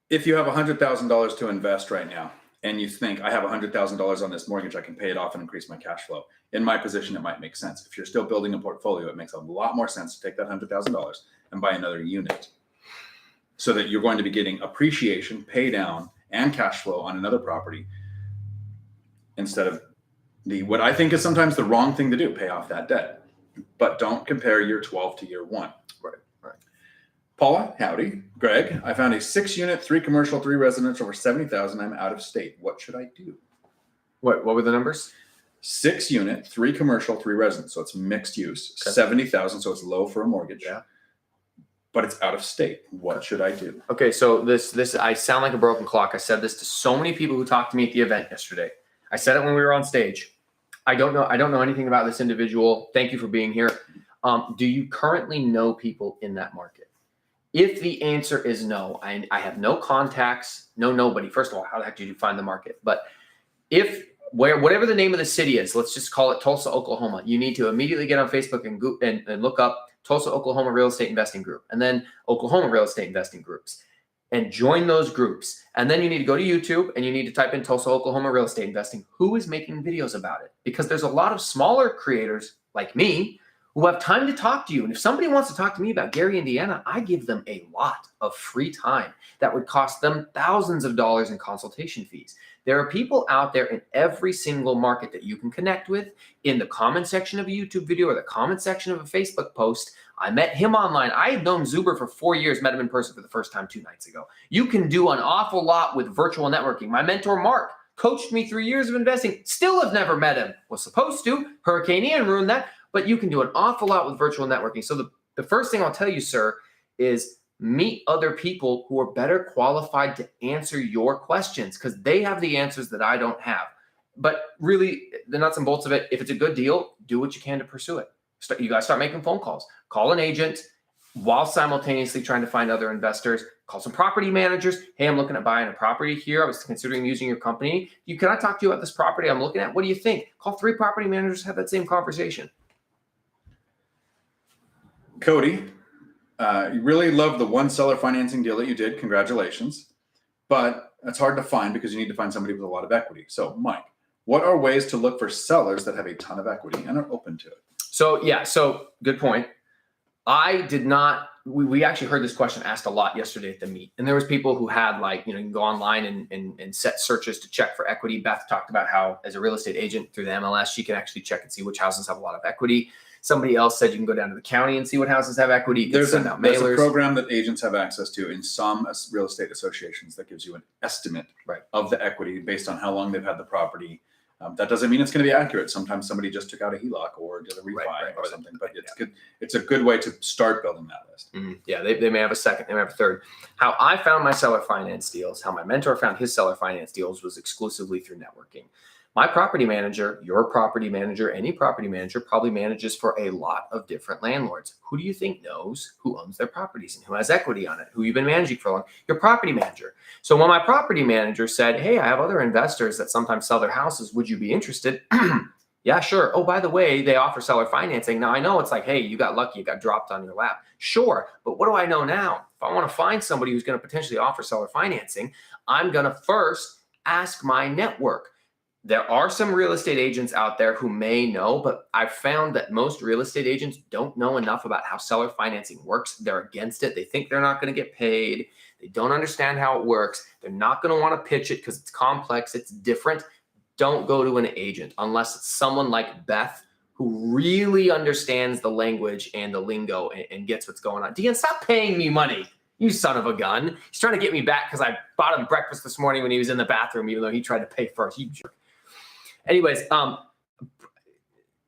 S1: If you have $100,000 to invest right now, and you think, I have $100,000 on this mortgage, I can pay it off and increase my cash flow. In my position, it might make sense. If you're still building a portfolio, it makes a lot more sense to take that $100,000 and buy another unit, so that you're going to be getting appreciation, pay down, and cash flow on another property, instead of what I think is sometimes the wrong thing to do, pay off that debt. But don't compare year 12 to year 1.
S2: Right.
S1: Paula, howdy. Greg, I found a 6-unit, 3 commercial, 3 residential for $70,000. I'm out of state. What should I do?
S2: What were the numbers?
S1: 6-unit, 3 commercial, 3 residents. So it's mixed use. Okay. $70,000. So it's low for a mortgage.
S2: Yeah.
S1: but it's out of state. What should I do?
S2: Okay, so this I sound like a broken clock. I said this to so many people who talked to me at the event yesterday. I said it when we were on stage. I don't know anything about this individual. Thank you for being here. Do you currently know people in that market? If the answer is no, I have no contacts, nobody. First of all, how the heck did you find the market? But whatever the name of the city is, let's just call it Tulsa, Oklahoma. You need to immediately get on Facebook and look up Tulsa, Oklahoma Real Estate Investing Group, and then Oklahoma Real Estate Investing Groups, and join those groups. And then you need to go to YouTube and you need to type in Tulsa, Oklahoma Real Estate Investing. Who is making videos about it? Because there's a lot of smaller creators like me who have time to talk to you. And if somebody wants to talk to me about Gary, Indiana, I give them a lot of free time that would cost them thousands of dollars in consultation fees. There are people out there in every single market that you can connect with in the comment section of a YouTube video or the comment section of a Facebook post. I met him online. I had known Zuber for 4 years, met him in person for the first time 2 nights ago. You can do an awful lot with virtual networking. My mentor, Mark, coached me through years of investing. Still have never met him. Was supposed to. Hurricane Ian ruined that. But you can do an awful lot with virtual networking. So the first thing I'll tell you, sir, is meet other people who are better qualified to answer your questions because they have the answers that I don't have. But really, the nuts and bolts of it, if it's a good deal, do what you can to pursue it. You guys start making phone calls. Call an agent while simultaneously trying to find other investors. Call some property managers. Hey, I'm looking at buying a property here. I was considering using your company. Can I talk to you about this property I'm looking at? What do you think? Call 3 property managers, have that same conversation.
S1: Cody, you really love the one seller financing deal that you did. Congratulations. But it's hard to find because you need to find somebody with a lot of equity. So Mike, what are ways to look for sellers that have a ton of equity and are open to it?
S2: So good point. We actually heard this question asked a lot yesterday at the meet. And there was people who had you can go online and set searches to check for equity. Beth talked about how as a real estate agent through the MLS, she can actually check and see which houses have a lot of equity. Somebody else said you can go down to the county and see what houses have equity. You can send out mailers. There's a
S1: program that agents have access to in some real estate associations that gives you an estimate of the equity based on how long they've had the property. That doesn't mean it's going to be accurate. Sometimes somebody just took out a HELOC or did a refi or something, but it's good. It's a good way to start building that list.
S2: Mm-hmm. Yeah, they may have a second, they may have a third. How I found my seller finance deals, how my mentor found his seller finance deals was exclusively through networking. My property manager, your property manager, any property manager probably manages for a lot of different landlords. Who do you think knows who owns their properties and who has equity on it? Who you've been managing for long? Your property manager. So when my property manager said, hey, I have other investors that sometimes sell their houses. Would you be interested? Yeah, sure. Oh, by the way, they offer seller financing. Now I know it's like, hey, you got lucky, you got dropped on your lap. Sure. But what do I know now? If I want to find somebody who's going to potentially offer seller financing, I'm going to first ask my network. There are some real estate agents out there who may know, but I've found that most real estate agents don't know enough about how seller financing works. They're against it. They think they're not going to get paid. They don't understand how it works. They're not going to want to pitch it because it's complex. It's different. Don't go to an agent unless it's someone like Beth who really understands the language and the lingo and gets what's going on. Dion, stop paying me money. You son of a gun. He's trying to get me back because I bought him breakfast this morning when he was in the bathroom, even though he tried to pay first. You jerk. Anyways,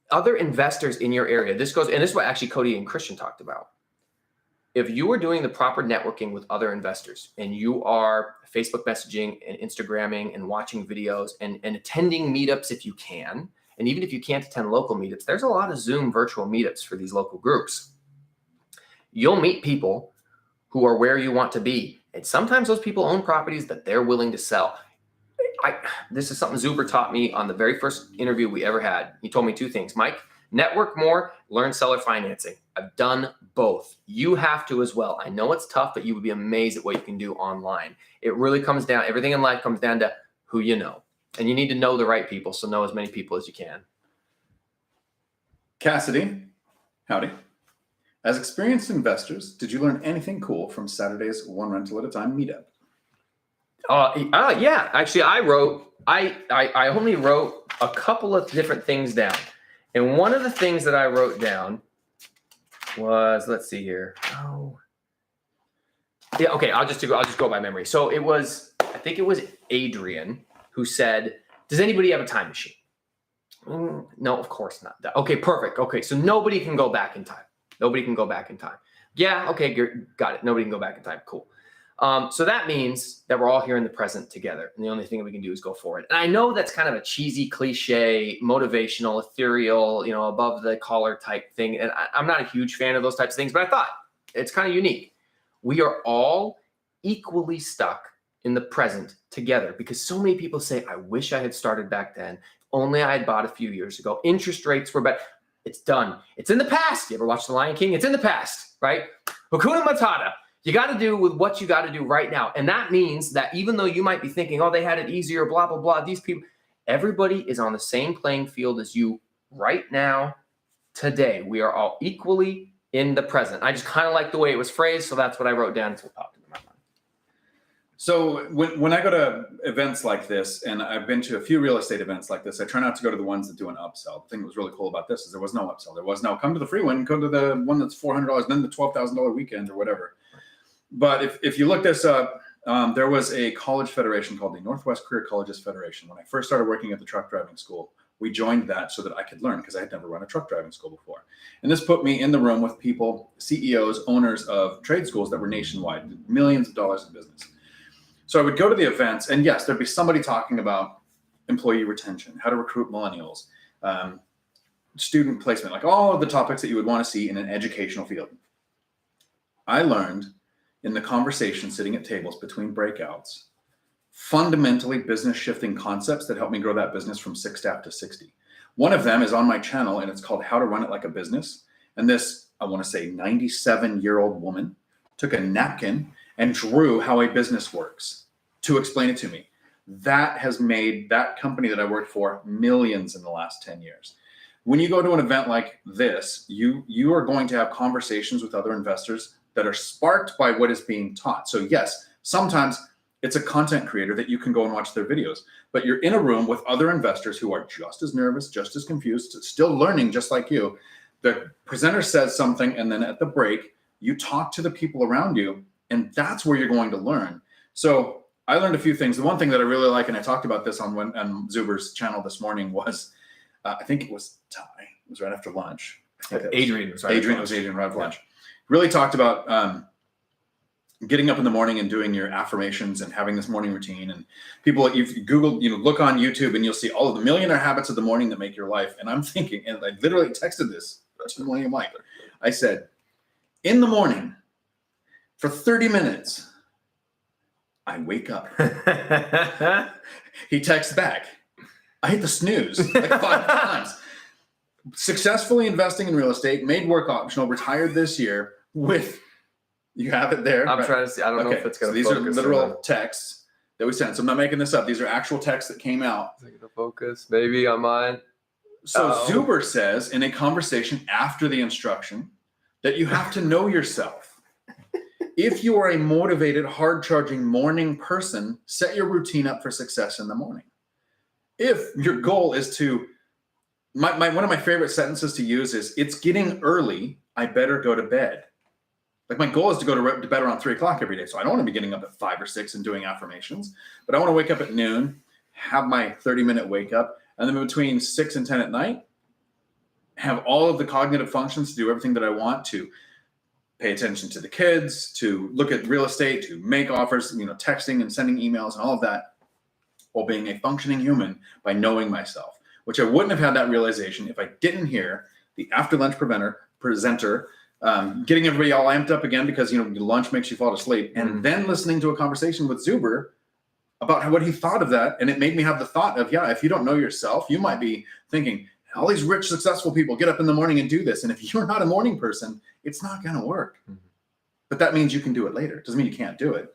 S2: other investors in your area, this is what actually Cody and Christian talked about. If you are doing the proper networking with other investors and you are Facebook messaging and Instagramming and watching videos and attending meetups if you can, and even if you can't attend local meetups, there's a lot of Zoom virtual meetups for these local groups. You'll meet people who are where you want to be. And sometimes those people own properties that they're willing to sell. This is something Zuber taught me on the very first interview we ever had. He told me 2 things. Mike, network more, learn seller financing. I've done both. You have to as well. I know it's tough, but you would be amazed at what you can do online. It really comes down, everything in life comes down to who you know. And you need to know the right people, so know as many people as you can.
S1: Cassidy, howdy. As experienced investors, did you learn anything cool from Saturday's One Rental at a Time meetup?
S2: Yeah, actually I only wrote a couple of different things down. And one of the things that I wrote down was, let's see here. Yeah, okay, I'll just go by memory. So I think it was Adrian who said, does anybody have a time machine? No, of course not. Okay, perfect. Okay, so nobody can go back in time. Nobody can go back in time. Yeah. Okay. Got it. Nobody can go back in time. Cool. So that means that we're all here in the present together. And the only thing that we can do is go forward. And I know that's kind of a cheesy, cliche, motivational, ethereal, above the collar type thing. And I'm not a huge fan of those types of things, but I thought it's kind of unique. We are all equally stuck in the present together, because so many people say, I wish I had started back then. If only I had bought a few years ago. Interest rates were better. It's done. It's in the past. You ever watch The Lion King? It's in the past, right? Hakuna Matata. You got to do with what you got to do right now. And that means that even though you might be thinking, oh, they had it easier, blah, blah, blah, these people, everybody is on the same playing field as you right now, today. We are all equally in the present. I just kind of like the way it was phrased, so that's what I wrote down. It's what popped into my mind.
S1: So when I go to events like this, and I've been to a few real estate events like this, I try not to go to the ones that do an upsell. The thing that was really cool about this is there was no upsell. There was no come to the free one, go to the one that's $400, then the $12,000 weekend or whatever. But if you look this up, there was a college federation called the Northwest Career Colleges Federation. When I first started working at the truck driving school, we joined that so that I could learn, because I had never run a truck driving school before. And this put me in the room with people, CEOs, owners of trade schools that were nationwide, millions of dollars in business. So I would go to the events, and yes, there'd be somebody talking about employee retention, how to recruit millennials, student placement, like all of the topics that you would want to see in an educational field. I learned in the conversation sitting at tables between breakouts, fundamentally business shifting concepts that helped me grow that business from 6 staff to 60. One of them is on my channel, and it's called How to Run It Like a Business. And this, I want to say 97-year-old woman took a napkin and drew how a business works to explain it to me. That has made that company that I worked for millions in the last 10 years. When you go to an event like this, you are going to have conversations with other investors that are sparked by what is being taught. So yes, sometimes it's a content creator that you can go and watch their videos, but you're in a room with other investors who are just as nervous, just as confused, still learning just like you. The presenter says something, and then at the break, you talk to the people around you, and that's where you're going to learn. So I learned a few things. The one thing that I really like, and I talked about this on Zuber's channel this morning, was I think it was Ty. It was right after lunch.
S2: Adrian was
S1: right after lunch. Really talked about getting up in the morning and doing your affirmations and having this morning routine. And people, if you Google, look on YouTube, and you'll see all of the millionaire habits of the morning that make your life. And I'm thinking, and I literally texted this to Millennial Mike. I said, in the morning, for 30 minutes, I wake up. He texts back, I hit the snooze like 5 times. Successfully investing in real estate, made work optional, retired this year with, you have it there.
S2: I'm trying to see. I don't know if it's going to focus.
S1: These are literal texts that we sent. So I'm not making this up. These are actual texts that came out.
S2: Is it going to focus maybe on mine?
S1: So Zuber says in a conversation after the instruction that you have to know yourself. If you are a motivated, hard-charging morning person, set your routine up for success in the morning. If your goal is to, one of my favorite sentences to use is, it's getting early, I better go to bed. Like, my goal is to go to bed around 3 o'clock every day. So I don't want to be getting up at 5 or 6 and doing affirmations, but I want to wake up at noon, have my 30-minute wake up, and then between 6 and 10 at night, have all of the cognitive functions to do everything that I want to. Pay attention to the kids, to look at real estate, to make offers, texting and sending emails and all of that, while being a functioning human by knowing myself, which I wouldn't have had that realization if I didn't hear the after lunch presenter getting everybody all amped up again because lunch makes you fall asleep, and then listening to a conversation with Zuber about what he thought of that. And it made me have the thought of, if you don't know yourself, you might be thinking, all these rich, successful people get up in the morning and do this. And if you're not a morning person, it's not going to work. But that means you can do it later. It doesn't mean you can't do it.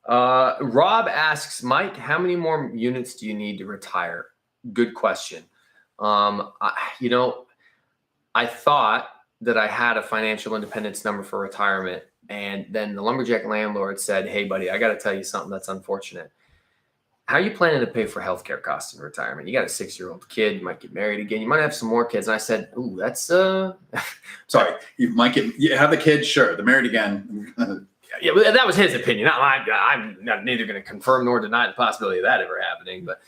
S2: Rob asks, Mike, how many more units do you need to retire? Good question. I thought that I had a financial independence number for retirement. And then the lumberjack landlord said, hey, buddy, I got to tell you something that's unfortunate. How are you planning to pay for healthcare costs in retirement? You got a 6-year-old kid. You might get married again. You might have some more kids. And I said, ooh, that's
S1: sorry. You might have the kids. Sure. The married again.
S2: Yeah, but that was his opinion. I'm not neither going to confirm nor deny the possibility of that ever happening. But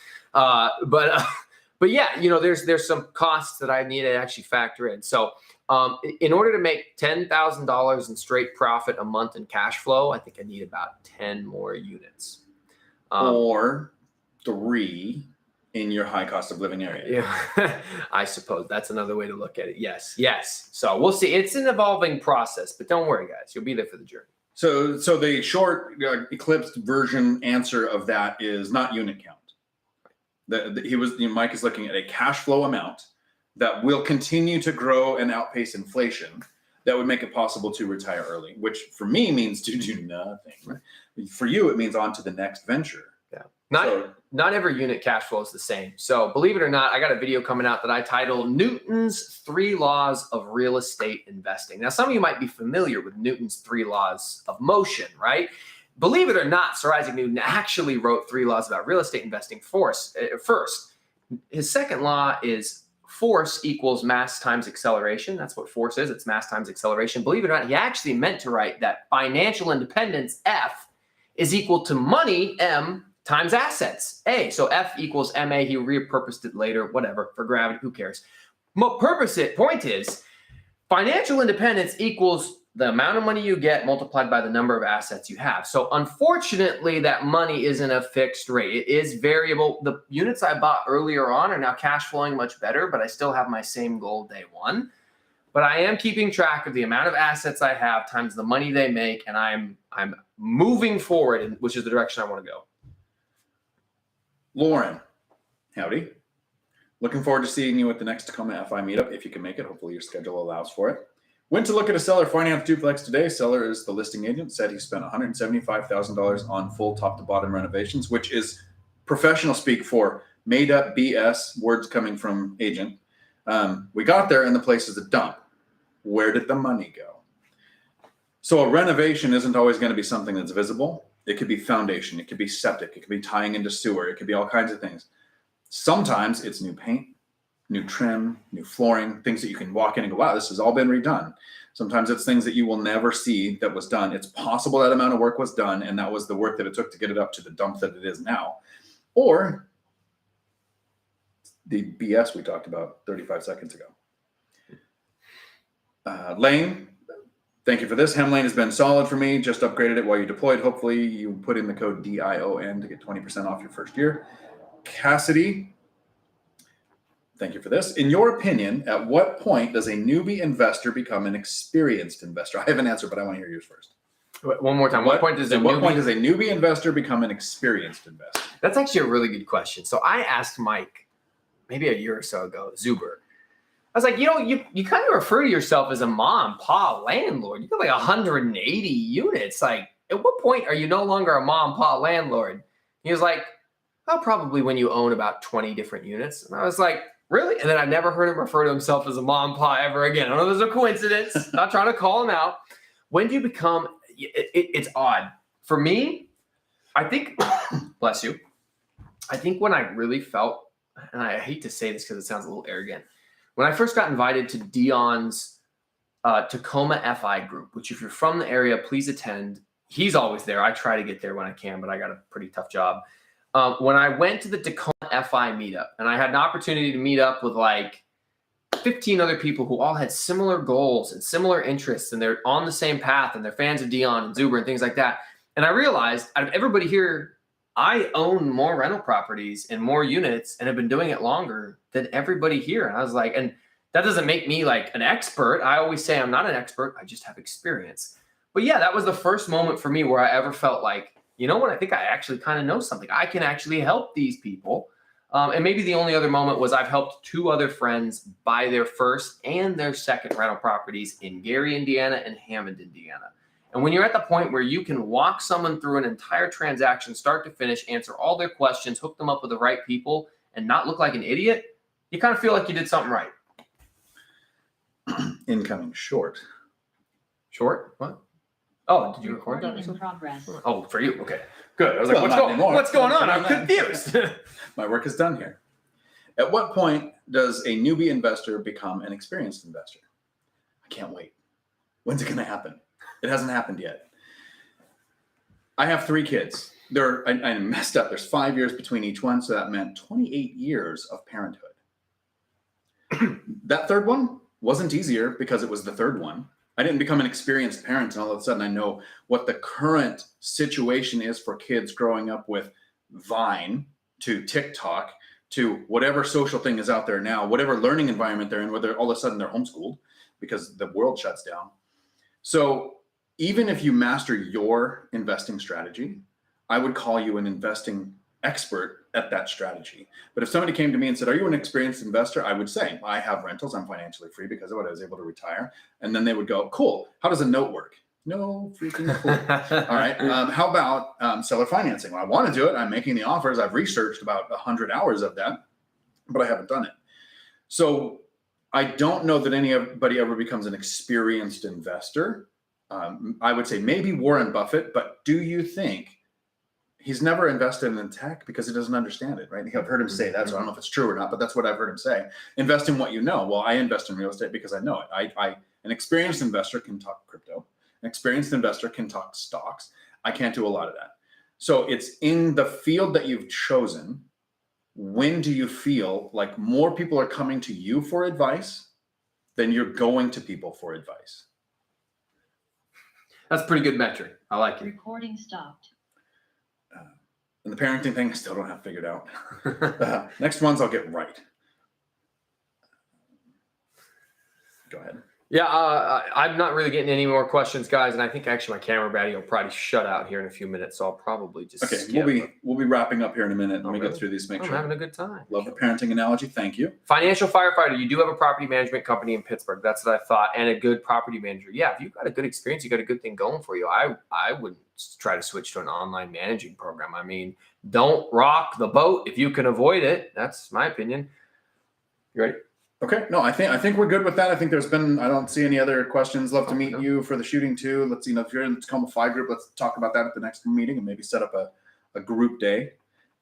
S2: yeah, there's some costs that I need to actually factor in. So In order to make $10,000 in straight profit a month in cash flow, I think I need about 10 more units.
S1: Or 3 in your high cost of living area.
S2: Yeah, I suppose that's another way to look at it. Yes. So we'll see. It's an evolving process, but don't worry, guys. You'll be there for the journey.
S1: So the short eclipsed version answer of that is not unit count. Mike is looking at a cash flow amount that will continue to grow and outpace inflation that would make it possible to retire early, which for me means to do nothing. Right. For you, it means on to the next venture.
S2: Yeah. Not every unit cash flow is the same. So believe it or not, I got a video coming out that I titled Newton's 3 Laws of Real Estate Investing. Now, some of you might be familiar with Newton's 3 Laws of Motion, right? Believe it or not, Sir Isaac Newton actually wrote 3 laws about real estate investing first. His second law is force equals mass times acceleration. That's what force is. It's mass times acceleration. Believe it or not, he actually meant to write that financial independence, F, is equal to money, M, times assets, A. So F equals MA. He repurposed it later, whatever, for gravity, who cares? Point is, financial independence equals the amount of money you get multiplied by the number of assets you have. So unfortunately, that money isn't a fixed rate. It is variable. The units I bought earlier on are now cash flowing much better, but I still have my same goal day one. But I am keeping track of the amount of assets I have times the money they make, and I'm moving forward, which is the direction I want to go.
S1: Lauren, howdy. Looking forward to seeing you at the next Tacoma FI meetup, if you can make it. Hopefully your schedule allows for it. Went to look at a seller finance duplex today. Seller is the listing agent, said he spent $175,000 on full top to bottom renovations, which is professional speak for made up BS, words coming from agent. We got there and the place is a dump. Where did the money go? So a renovation isn't always going to be something that's visible. It could be foundation, it could be septic, it could be tying into sewer, it could be all kinds of things. Sometimes it's new paint, new trim, new flooring, things that you can walk in and go, wow, this has all been redone. Sometimes it's things that you will never see that was done. It's possible that amount of work was done, and that was the work that it took to get it up to the dump that it is now. Or the BS we talked about 35 seconds ago. Lane, thank you for this. Hem Lane has been solid for me. Just upgraded it while you deployed. Hopefully you put in the code DION to get 20% off your first year. Cassidy, thank you for this. In your opinion, at what point does a newbie investor become an experienced investor? I have an answer, but I want to hear yours first.
S2: One more time. What point does a
S1: newbie investor become an experienced investor?
S2: That's actually a really good question. So I asked Mike maybe a year or so ago, Zuber. I was like, you kind of refer to yourself as a mom, pa, landlord. You got like 180 units. Like, at what point are you no longer a mom, pa, landlord? He was like, oh, probably when you own about 20 different units. And I was like, really? And then I never heard him refer to himself as a mom, pa ever again. I know there's a coincidence. Not trying to call him out. When do you become, it's odd. For me, I think, bless you. I think when I really felt, and I hate to say this because it sounds a little arrogant, when I first got invited to Dion's Tacoma FI group, which if you're from the area, please attend. He's always there. I try to get there when I can, but I got a pretty tough job. When I went to the Tacoma FI meetup, and I had an opportunity to meet up with like 15 other people who all had similar goals and similar interests, and they're on the same path, and they're fans of Dion and Zuber and things like that. And I realized out of everybody here, I own more rental properties and more units and have been doing it longer than everybody here. And I was like, and that doesn't make me like an expert. I always say I'm not an expert. I just have experience. But yeah, that was the first moment for me where I ever felt like, you know what? I think I actually kind of know something. I can actually help these people. And maybe the only other moment was I've helped 2 other friends buy their first and their second rental properties in Gary, Indiana and Hammond, Indiana. And when you're at the point where you can walk someone through an entire transaction, start to finish, answer all their questions, hook them up with the right people, and not look like an idiot, you kind of feel like you did something right.
S1: Incoming short.
S2: Short? What? Oh, did you record that?
S3: In progress.
S2: Oh, for you. Okay, good. I was like, what's going on? I'm confused.
S1: My work is done here. At what point does a newbie investor become an experienced investor? I can't wait. When's it going to happen? It hasn't happened yet. I have 3 kids. I messed up. There's 5 years between each one, so that meant 28 years of parenthood. That third one, wasn't easier because it was the third one. I didn't become an experienced parent and all of a sudden I know what the current situation is for kids growing up with Vine to TikTok to whatever social thing is out there now, whatever learning environment they're in, whether all of a sudden they're homeschooled because the world shuts down. So even if you master your investing strategy, I would call you an investing expert at that strategy. But if somebody came to me and said, are you an experienced investor? I would say, I have rentals. I'm financially free because of what I was able to retire. And then they would go, cool. How does a note work? No freaking clue. All right. How about seller financing? Well, I want to do it. I'm making the offers. I've researched about 100 hours of that, but I haven't done it. So I don't know that anybody ever becomes an experienced investor. I would say maybe Warren Buffett, but do you think he's never invested in tech because he doesn't understand it, right? I've heard him say that, so I don't know if it's true or not, but that's what I've heard him say. Invest in what you know. Well, I invest in real estate because I know it. An experienced investor can talk crypto. An experienced investor can talk stocks. I can't do a lot of that. So it's in the field that you've chosen. When do you feel like more people are coming to you for advice than you're going to people for advice?
S2: That's a pretty good metric. I like it.
S3: Recording stopped.
S1: And the parenting thing, I still don't have figured out. Next ones I'll get right. Go ahead.
S2: Yeah, I'm not really getting any more questions, guys, and I think actually my camera battery will probably shut out here in a few minutes, so I'll probably just skip.
S1: We'll be wrapping up here in a minute. Let me
S2: really?
S1: go through these. Make
S2: I'm
S1: sure.
S2: having a good time.
S1: Love the parenting analogy. Thank you.
S2: Financial firefighter. You do have a property management company in Pittsburgh. That's what I thought, and a good property manager. Yeah, if you've got a good experience, you got a good thing going for you. I wouldn't try to switch to an online managing program. I mean, don't rock the boat if you can avoid it. That's my opinion. You ready?
S1: Okay. No, I think we're good with that. I think I don't see any other questions. Love to meet you for the shooting too. Let's, if you're in the Tacoma 5 group, let's talk about that at the next meeting and maybe set up a group day.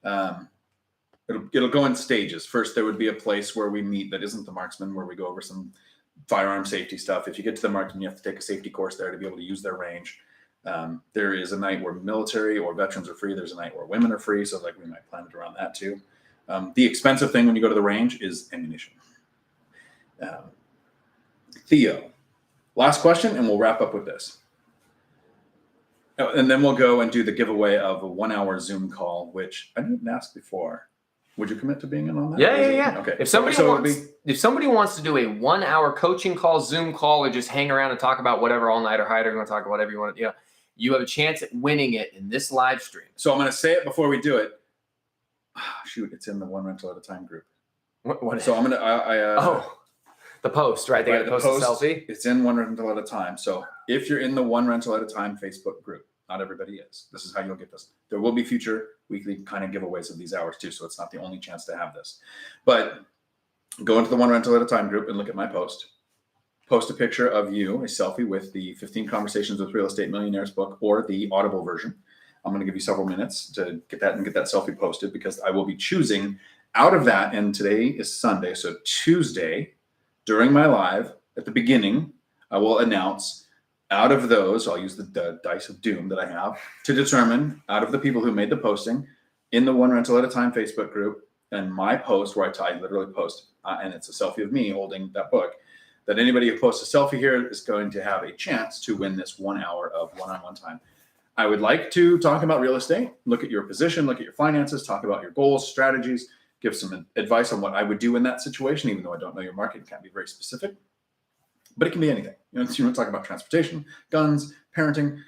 S1: It'll go in stages. First, there would be a place where we meet that isn't the marksman, where we go over some firearm safety stuff. If you get to the marksman, you have to take a safety course there to be able to use their range. There is a night where military or veterans are free. There's a night where women are free. So we might plan it around that too. The expensive thing when you go to the range is ammunition. Theo, last question, and we'll wrap up with this. And then we'll go and do the giveaway of a 1-hour Zoom call, which I didn't ask before. Would you commit to being in on that?
S2: Yeah.
S1: Okay.
S2: If somebody wants to do a 1-hour coaching call, Zoom call, or just hang around and talk about whatever all night or hide, or you want to talk about whatever you want, you have a chance at winning it in this live stream.
S1: So I'm going to say it before we do it. Shoot, it's in the One Rental at a Time group.
S2: What?
S1: So I'm going to.
S2: The post, right? They got to post a selfie.
S1: It's in One Rental at a Time. So if you're in the One Rental at a Time Facebook group, not everybody is. This is how you'll get this. There will be future weekly kind of giveaways of these hours too. So it's not the only chance to have this. But go into the One Rental at a Time group and look at my post. Post a picture of you, a selfie with the 15 Conversations with Real Estate Millionaires book or the Audible version. I'm going to give you several minutes to get that selfie posted because I will be choosing out of that. And today is Sunday. So Tuesday, during my live, at the beginning, I will announce out of those, I'll use the dice of doom that I have to determine out of the people who made the posting in the One Rental at a Time Facebook group and my post where I literally post, and it's a selfie of me holding that book, that anybody who posts a selfie here is going to have a chance to win this 1 hour of one-on-one time. I would like to talk about real estate, look at your position, look at your finances, talk about your goals, strategies, give some advice on what I would do in that situation, even though I don't know your market. It can't be very specific, but it can be anything. You want to talk about transportation, guns, parenting,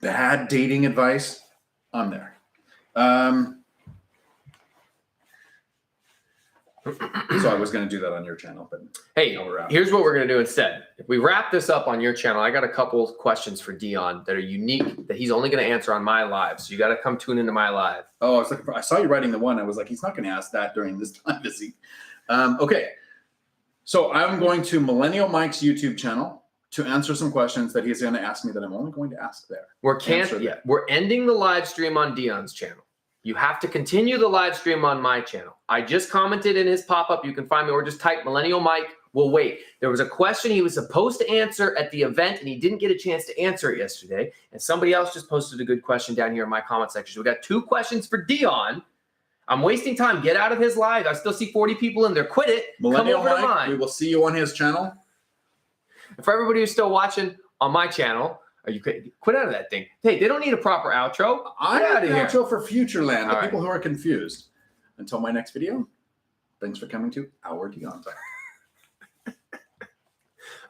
S1: bad dating advice, I'm there. So I was going to do that on your channel, but
S2: hey, here's what we're going to do instead. If we wrap this up on your channel, I got a couple of questions for Dion that are unique that he's only going to answer on my live. So you got to come tune into my live.
S1: Oh, I saw you writing the one. I was like, he's not going to ask that during this time, is he? Okay. So I'm going to Millennial Mike's YouTube channel to answer some questions that he's going to ask me that I'm only going to ask there.
S2: We're ending the live stream on Dion's channel. You have to continue the live stream on my channel. I just commented in his pop-up. You can find me or just type Millennial Mike. We'll wait. There was a question he was supposed to answer at the event, and he didn't get a chance to answer it yesterday. And somebody else just posted a good question down here in my comment section. So we got 2 questions for Dion. I'm wasting time. Get out of his live. I still see 40 people in there. Quit it.
S1: Millennial
S2: Come over
S1: Mike,
S2: to mine.
S1: we will see you on his channel.
S2: For everybody who's still watching on my channel, you quit out of that thing. Hey, they don't need a proper outro.
S1: I'm
S2: Get
S1: out of
S2: here.
S1: outro for Futureland. The
S2: All right.
S1: people who are confused. Until my next video, thanks for coming to our Dion Time.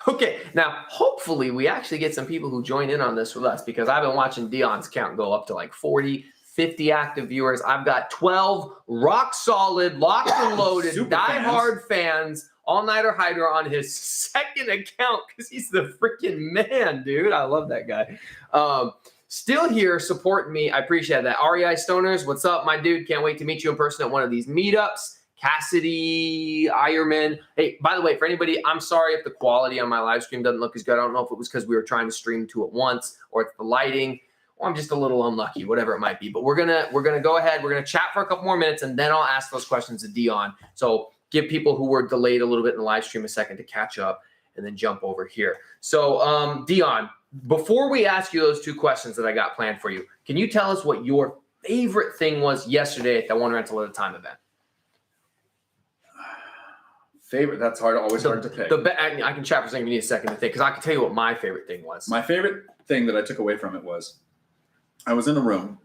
S2: Okay, now hopefully we actually get some people who join in on this with us, because I've been watching Dion's count go up to like 40, 50 active viewers. I've got 12 rock solid, locked and loaded,
S1: Super
S2: diehard fans, all-nighter hider on his second account because he's the freaking man, dude. I love that guy. Still here supporting me. I appreciate that. REI Stoners, what's up, my dude? Can't wait to meet you in person at one of these meetups. Cassidy, Ironman. Hey, by the way, for anybody, I'm sorry if the quality on my live stream doesn't look as good. I don't know if it was because we were trying to stream two at once, or it's the lighting, or I'm just a little unlucky, whatever it might be. But we're gonna go ahead. We're gonna chat for a couple more minutes, and then I'll ask those questions to Dion. So give people who were delayed a little bit in the live stream a second to catch up, and then jump over here. So Dion, before we ask you those two questions that I got planned for you, can you tell us what your favorite thing was yesterday at the One Rental at a Time event?
S1: Favorite? That's hard. Always hard to pick.
S2: I can chat for a second if you need a second to think, because I can tell you what my favorite thing was.
S1: My favorite thing that I took away from it was I was in a room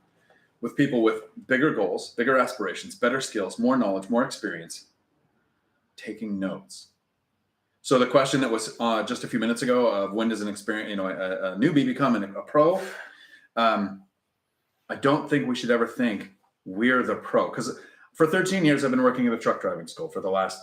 S1: with people with bigger goals, bigger aspirations, better skills, more knowledge, more experience, taking notes. So the question that was just a few minutes ago of when does an experience, a newbie become a pro? I don't think we should ever think we're the pro, because for 13 years I've been working at a truck driving school. For the last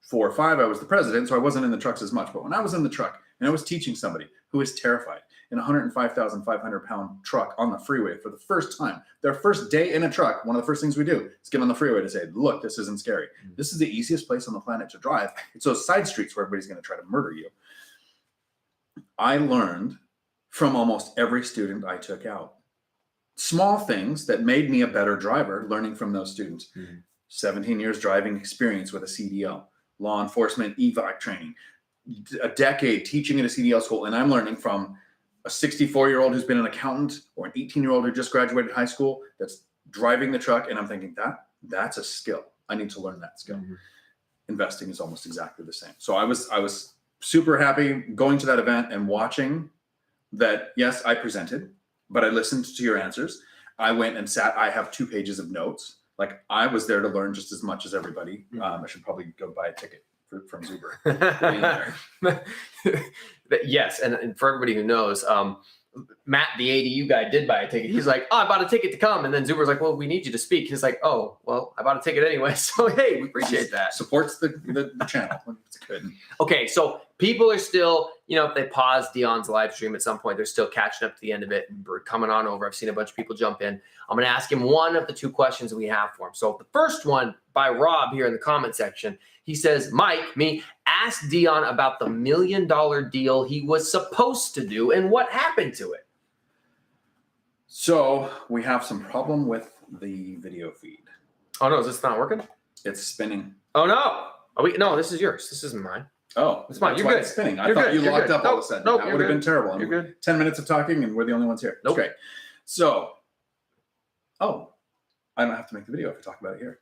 S1: 4 or 5, I was the president, so I wasn't in the trucks as much. But when I was in the truck and I was teaching somebody who is terrified in a 105,500 pound truck on the freeway for the first time, their first day in a truck, one of the first things we do is get on the freeway to say, look, this isn't scary. This is the easiest place on the planet to drive. It's those side streets where everybody's going to try to murder you. I learned from almost every student I took out. Small things that made me a better driver, learning from those students. 17 years driving experience with a CDL. Law enforcement evac training, a decade teaching at a CDL school, and I'm learning from a 64-year-old who's been an accountant, or an 18-year-old who just graduated high school that's driving the truck, and I'm thinking that's a skill. I need to learn that skill. Investing is almost exactly the same. So I was super happy going to that event and watching that. Yes, I presented, but I listened to your answers. I went and sat. I have 2 pages of notes. Like, I was there to learn just as much as everybody. I should probably go buy a ticket from Zuber.
S2: Yes, and for everybody who knows, Matt, the ADU guy, did buy a ticket. He's like, oh, I bought a ticket to come. And then Zuber's like, well, we need you to speak. He's like, oh, well, I bought a ticket anyway. So, hey, we appreciate that.
S1: Supports the channel. It's good.
S2: Okay, so people are still, if they pause Dion's live stream at some point, they're still catching up to the end of it and we're coming on over. I've seen a bunch of people jump in. I'm going to ask him one of the 2 questions that we have for him. So the first one by Rob here in the comment section, he says, Mike, asked Dion about the $1 million deal he was supposed to do and what happened to it.
S1: So we have some problem with the video feed.
S2: Oh, no, is this not working?
S1: It's spinning.
S2: Oh, no. No, this is yours. This isn't mine.
S1: Oh,
S2: it's mine.
S1: That's
S2: You're
S1: why
S2: good.
S1: It's spinning. I
S2: You're
S1: thought
S2: good.
S1: you
S2: You're
S1: locked
S2: good.
S1: up all of a sudden.
S2: Nope,
S1: That would have been terrible.
S2: You're good.
S1: 10 minutes of talking and we're the only ones here.
S2: Nope.
S1: Okay. So, I don't have to make the video if I talk about it here.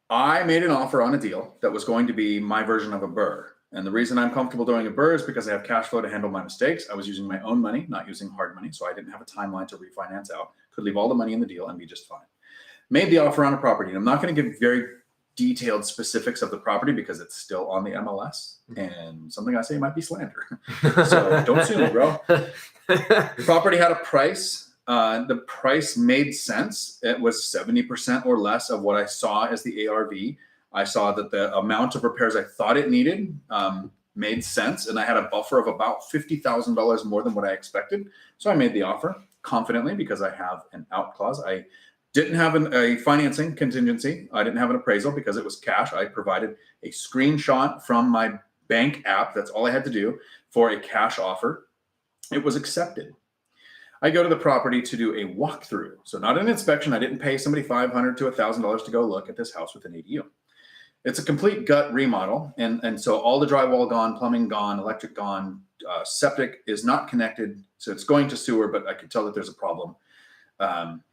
S1: I made an offer on a deal that was going to be my version of a BRRRR. And the reason I'm comfortable doing a BRRRR is because I have cash flow to handle my mistakes. I was using my own money, not using hard money. So I didn't have a timeline to refinance out. Could leave all the money in the deal and be just fine. Made the offer on a property. And I'm not going to give very detailed specifics of the property because it's still on the MLS. And something I say might be slander. So don't sue me, bro. The property had a price. The price made sense. It was 70% or less of what I saw as the ARV. I saw that the amount of repairs I thought it needed made sense. And I had a buffer of about $50,000 more than what I expected. So I made the offer confidently because I have an out clause. I didn't have a financing contingency. I didn't have an appraisal because it was cash. I provided a screenshot from my bank app. That's all I had to do for a cash offer. It was accepted. I go to the property to do a walkthrough. So not an inspection. I didn't pay somebody $500 to $1,000 to go look at this house with an ADU. It's a complete gut remodel. And so all the drywall gone, plumbing gone, electric gone, septic is not connected. So it's going to sewer, but I could tell that there's a problem. I'm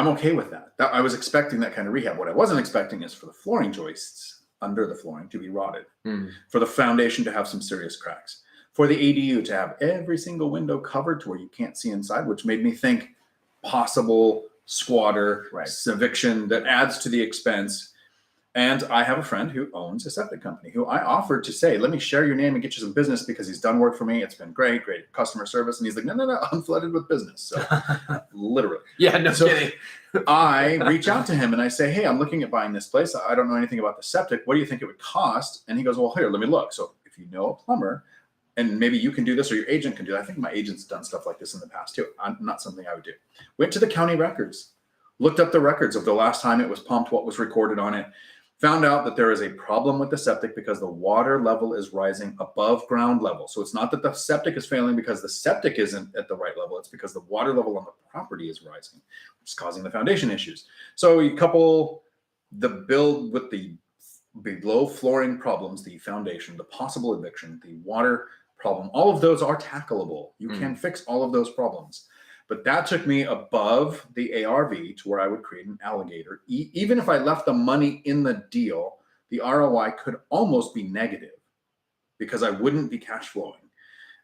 S1: okay with that. I was expecting that kind of rehab. What I wasn't expecting is for the flooring joists under the flooring to be rotted,
S2: Mm.
S1: for the foundation to have some serious cracks, for the ADU to have every single window covered to where you can't see inside, which made me think possible squatter,
S2: Right.
S1: eviction that adds to the expense. And I have a friend who owns a septic company who I offered to say, let me share your name and get you some business because he's done work for me. It's been great customer service. And he's like, no, I'm flooded with business. So literally.
S2: Yeah, no
S1: So
S2: kidding.
S1: I reach out to him and I say, hey, I'm looking at buying this place. I don't know anything about the septic. What do you think it would cost? And he goes, well, here, let me look. So if you know a plumber, and maybe you can do this or your agent can do it. I think my agent's done stuff like this in the past too. Not something I would do. Went to the county records, looked up the records of the last time it was pumped, what was recorded on it. Found out that there is a problem with the septic because the water level is rising above ground level. So it's not that the septic is failing because the septic isn't at the right level. It's because the water level on the property is rising, which is causing the foundation issues. So you couple the build with the below flooring problems, the foundation, the possible eviction, the water problem, all of those are tackleable. You can fix all of those problems. But that took me above the ARV to where I would create an alligator. Even if I left the money in the deal, the ROI could almost be negative because I wouldn't be cash flowing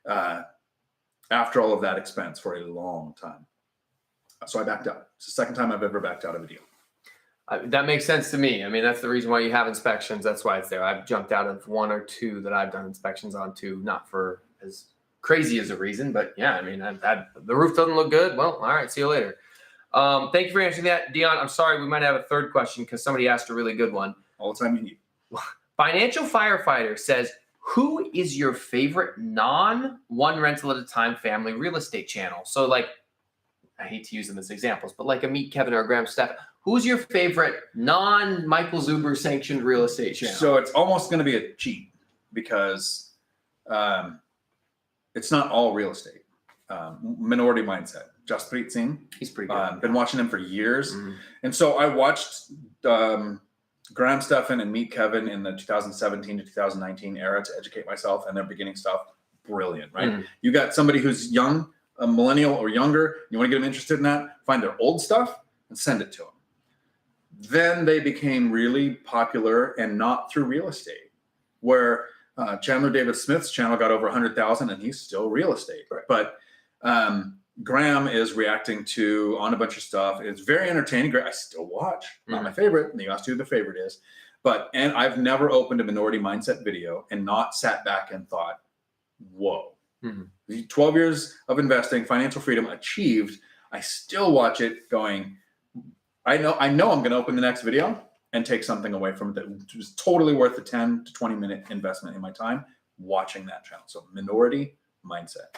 S1: after all of that expense for a long time. So I backed out. It's the second time I've ever backed out of a deal.
S2: That makes sense to me. I mean, that's the reason why you have inspections. That's why it's there. I've jumped out of one or two that I've done inspections on too, not for as crazy as a reason, but yeah, I mean, I've had the roof doesn't look good. Well, all right, see you later. Thank you for answering that, Dion. I'm sorry, we might have a third question because somebody asked a really good one.
S1: All the time you need.
S2: Financial Firefighter says, who is your favorite non-one rental at a time family real estate channel? So like, I hate to use them as examples, but like a Meet Kevin or a Graham Steph, who's your favorite non-Michael Zuber sanctioned real estate channel?
S1: So it's almost going to be a cheat because it's not all real estate. Minority Mindset. Jaspreet Singh.
S2: He's pretty good.
S1: Been watching him for years. And so I watched Graham Stephan and Meet Kevin in the 2017 to 2019 era to educate myself, and their beginning stuff, brilliant, right? You got somebody who's young, a millennial or younger, you want to get them interested in that, find their old stuff and send it to them. Then they became really popular, and not through real estate, where Chandler David Smith's channel got over 100,000 and he's still real estate. Right. But Graham is reacting on a bunch of stuff. It's very entertaining. Great. I still watch. Not my favorite. You asked who the favorite is. And I've never opened a Minority Mindset video and not sat back and thought, whoa. 12 years of investing, financial freedom achieved. I still watch it going, I know I'm going to open the next video and take something away from it that was totally worth the 10 to 20 minute investment in my time watching that channel. So Minority Mindset.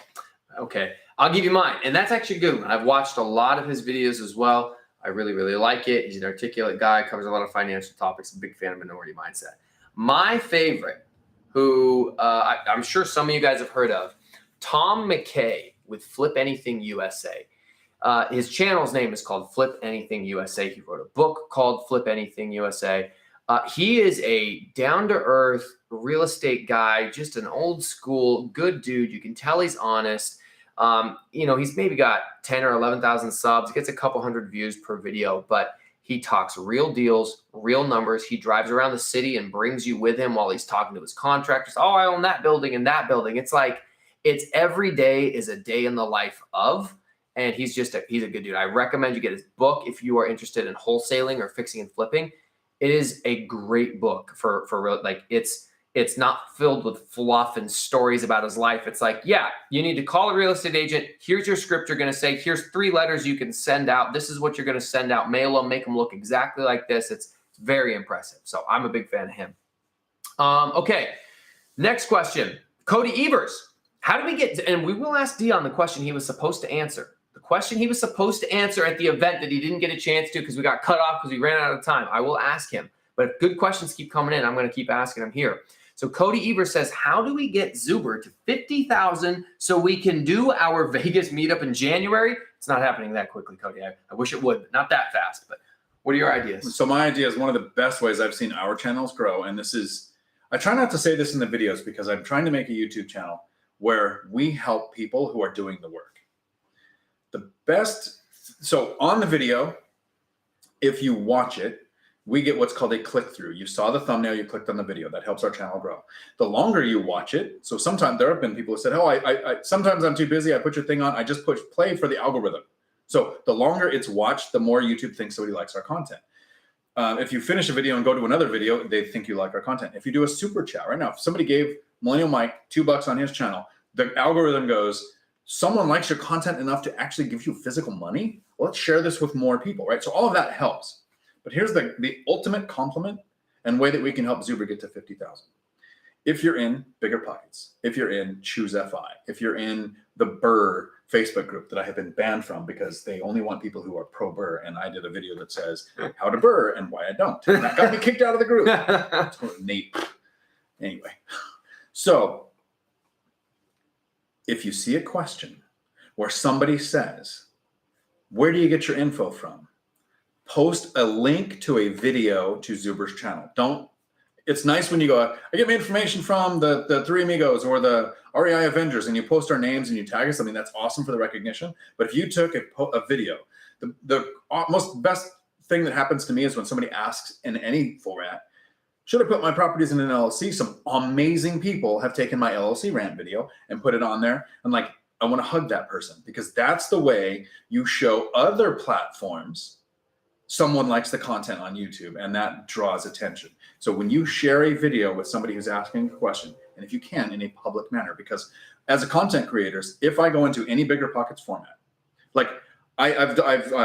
S2: Okay, I'll give you mine. And that's actually a good one. I've watched a lot of his videos as well. I really, really like it. He's an articulate guy, covers a lot of financial topics. I'm a big fan of Minority Mindset. My favorite, who I'm sure some of you guys have heard of, Tom McKay with Flip Anything USA. His channel's name is called Flip Anything USA. He wrote a book called Flip Anything USA. He is a down-to-earth real estate guy, just an old school, good dude. You can tell he's honest. He's maybe got 10 or 11,000 subs, gets a couple hundred views per video, but he talks real deals, real numbers. He drives around the city and brings you with him while he's talking to his contractors. Oh, I own that building and that building. It's like, it's every day is a day in the life of, and he's a good dude. I recommend you get his book if you are interested in wholesaling or fixing and flipping. It is a great book for real. Like it's not filled with fluff and stories about his life. It's like, yeah, you need to call a real estate agent. Here's your script you're going to say. Here's 3 letters you can send out. This is what you're going to send out. Mail them, make them look exactly like this. It's very impressive. So I'm a big fan of him. Okay, next question. Cody Evers. How do we get, and we will ask Dion the question he was supposed to answer. The question he was supposed to answer at the event that he didn't get a chance to because we got cut off because we ran out of time. I will ask him. But if good questions keep coming in, I'm going to keep asking him here. So Cody Evers says, how do we get Zuber to 50,000 so we can do our Vegas meetup in January? It's not happening that quickly, Cody. I wish it would, but not that fast. But what are your ideas?
S1: So my idea is one of the best ways I've seen our channels grow. And this is, I try not to say this in the videos because I'm trying to make a YouTube channel where we help people who are doing the work. So on the video, if you watch it, we get what's called a click-through. You saw the thumbnail, you clicked on the video. That helps our channel grow. The longer you watch it, so sometimes there have been people who said, oh, I sometimes I'm too busy, I put your thing on, I just push play for the algorithm. So the longer it's watched, the more YouTube thinks somebody likes our content. If you finish a video and go to another video, they think you like our content. If you do a super chat right now, if somebody gave Millennial Mike $2 on his channel, the algorithm goes, someone likes your content enough to actually give you physical money. Well, let's share this with more people, right? So all of that helps. But here's the ultimate compliment and way that we can help Zuber get to 50,000. If you're in Bigger Pockets, if you're in Choose FI, if you're in the Burr Facebook group that I have been banned from because they only want people who are pro Burr, and I did a video that says how to Burr and why I don't. And that got me kicked out of the group. Nate. Anyway, so if you see a question where somebody says, where do you get your info from? Post a link to a video to Zuber's channel. It's nice when you go, I get my information from the Three Amigos or the REI Avengers, and you post our names and you tag us. I mean, that's awesome for the recognition. But if you took a video, the most best thing that happens to me is when somebody asks in any format, should I put my properties in an LLC? Some amazing people have taken my LLC rant video and put it on there. And like, I want to hug that person, because that's the way you show other platforms someone likes the content on YouTube, and that draws attention. So when you share a video with somebody who's asking a question, and if you can, in a public manner, because as a content creators, if I go into any Bigger Pockets format, like I've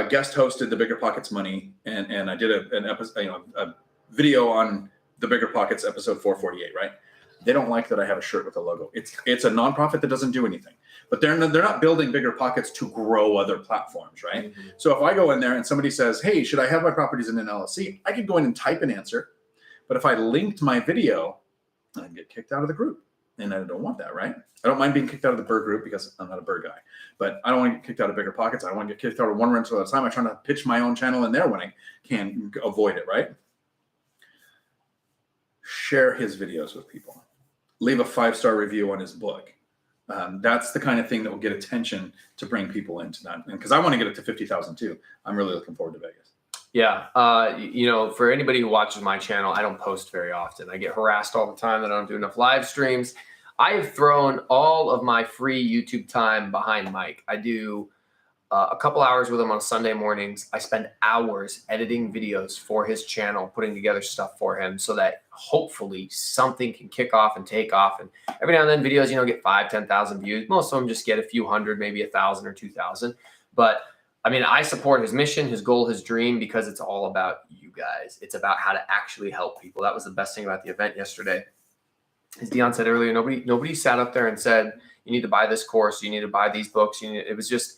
S1: guest hosted the Bigger Pockets Money, and I did an episode, a video on the Bigger Pockets episode 448, right? They don't like that I have a shirt with a logo. It's a nonprofit that doesn't do anything, but they're not building Bigger Pockets to grow other platforms, right? Mm-hmm. So if I go in there and somebody says, hey, should I have my properties in an LLC? I could go in and type an answer, but if I linked my video, I'd get kicked out of the group, and I don't want that, right? I don't mind being kicked out of the Burr group because I'm not a Burr guy, but I don't want to get kicked out of Bigger Pockets. I don't want to get kicked out of one rental at a time. I'm trying to pitch my own channel in there when I can avoid it, right? Share his videos with people. Leave a 5-star review on his book. That's the kind of thing that will get attention to bring people into that. And because I want to get it to 50,000 too. I'm really looking forward to Vegas.
S2: Yeah. For anybody who watches my channel, I don't post very often. I get harassed all the time that I don't do enough live streams. I have thrown all of my free YouTube time behind Mike. I do a couple hours with him on Sunday mornings. I spend hours editing videos for his channel, putting together stuff for him so that hopefully something can kick off and take off. And every now and then videos, get 5,000, 10,000 views. Most of them just get a few hundred, maybe 1,000 or 2,000. But I mean, I support his mission, his goal, his dream, because it's all about you guys. It's about how to actually help people. That was the best thing about the event yesterday. As Dion said earlier, nobody sat up there and said, you need to buy this course, you need to buy these books. It was just,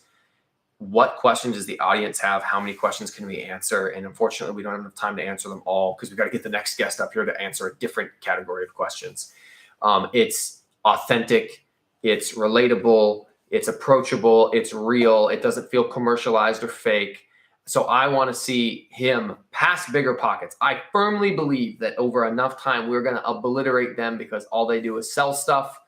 S2: what questions does the audience have? How many questions can we answer? And unfortunately, we don't have enough time to answer them all, because we've got to get the next guest up here to answer a different category of questions. It's authentic, it's relatable, it's approachable, it's real. It doesn't feel commercialized or fake. So I want to see him pass Bigger Pockets. I firmly believe that over enough time, we're going to obliterate them, because all they do is sell stuff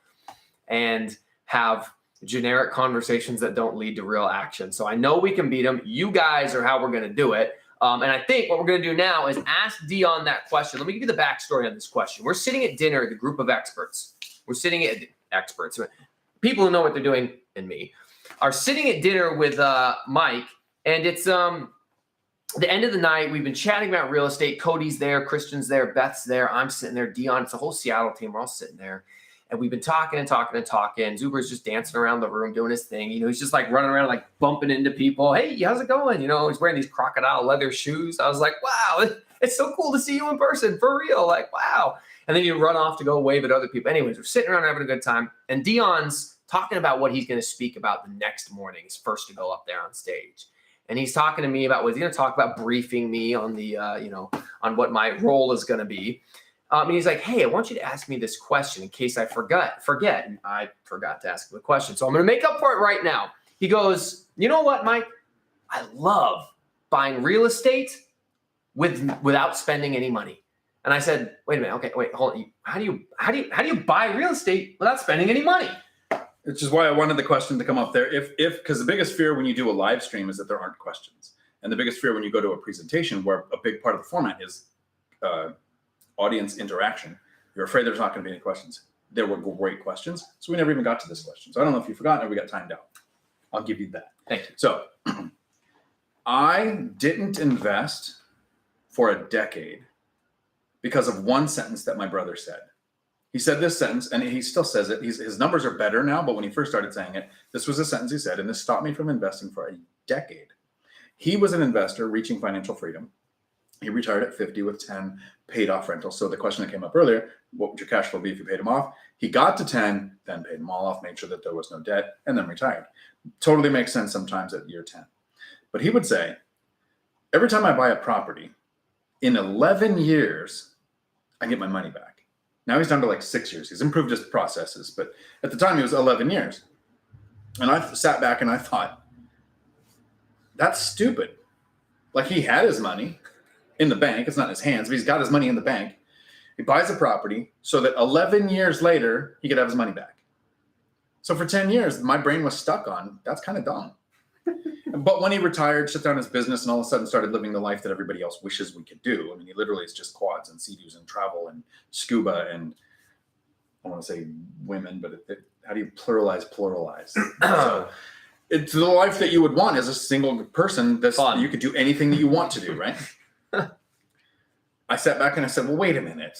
S2: and have generic conversations that don't lead to real action. So I know we can beat them. You guys are how we're going to do it. And I think what we're going to do now is ask Dion that question. Let me give you the backstory on this question. We're sitting at dinner, the group of experts. We're sitting at experts, people who know what they're doing, and me are sitting at dinner with Mike. And it's the end of the night. We've been chatting about real estate. Cody's there, Christian's there, Beth's there, I'm sitting there, Dion. It's a whole Seattle team. We're all sitting there. And we've been talking and talking and talking. Zuber's just dancing around the room, doing his thing. He's just like running around, like bumping into people. Hey, how's it going? He's wearing these crocodile leather shoes. I was like, wow, it's so cool to see you in person, for real. Like, wow. And then you run off to go wave at other people. Anyways, we're sitting around having a good time. And Dion's talking about what he's going to speak about the next morning. He's first to go up there on stage. And he's talking to me about what he's going to talk about, briefing me on the, on what my role is going to be. And he's like, hey, I want you to ask me this question in case I forget. And I forgot to ask him the question. So I'm going to make up for it right now. He goes, you know what, Mike? I love buying real estate without spending any money. And I said, wait a minute. Okay, wait, hold on. How do you buy real estate without spending any money? Which
S1: is why I wanted the question to come up there. Because the biggest fear when you do a live stream is that there aren't questions. And the biggest fear when you go to a presentation where a big part of the format is audience interaction, you're afraid there's not going to be any questions. There were great questions, so we never even got to this question. So I don't know if you forgot or we got timed out. I'll give you that.
S2: Thank you.
S1: So I didn't invest for a decade because of one sentence that my brother said. He said this sentence, and he still says it. His numbers are better now, but when he first started saying it, this was a sentence he said, and this stopped me from investing for a decade. He was an investor reaching financial freedom. He retired at 50 with 10 paid off rentals. So the question that came up earlier, what would your cash flow be if you paid them off? He got to 10, then paid them all off, made sure that there was no debt, and then retired. Totally makes sense sometimes at year 10. But he would say, every time I buy a property, in 11 years, I get my money back. Now he's down to like 6 years. He's improved his processes, but at the time it was 11 years. And I sat back and I thought, that's stupid. Like, he had his money in the bank. It's not in his hands, but he's got his money in the bank. He buys a property so that 11 years later, he could have his money back. So for 10 years, my brain was stuck on, that's kind of dumb. But when he retired, shut down his business, and all of a sudden started living the life that everybody else wishes we could do. I mean, he literally is just quads and sea-doos and travel and scuba and, I want to say women, but how do you pluralize? So it's the life that you would want as a single person. That's fun. You could do anything that you want to do, right? I sat back and I said, well, wait a minute.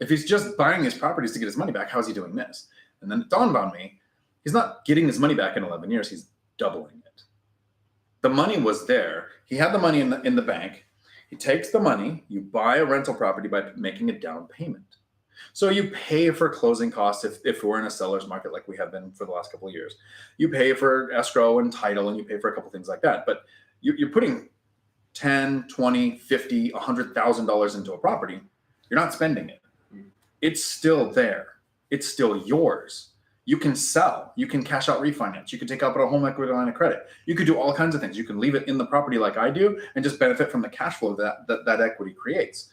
S1: If he's just buying his properties to get his money back, how is he doing this? And then it dawned on me, he's not getting his money back in 11 years. He's doubling it. The money was there. He had the money in the bank. He takes the money. You buy a rental property by making a down payment. So you pay for closing costs if we're in a seller's market like we have been for the last couple of years. You pay for escrow and title, and you pay for a couple things like that. But you're putting $10, $20, $50, $100,000 into a property. You're not spending it. It's still there. It's still yours. You can sell. You can cash out refinance. You can take out a home equity line of credit. You could do all kinds of things. You can leave it in the property like I do and just benefit from the cash flow that equity creates.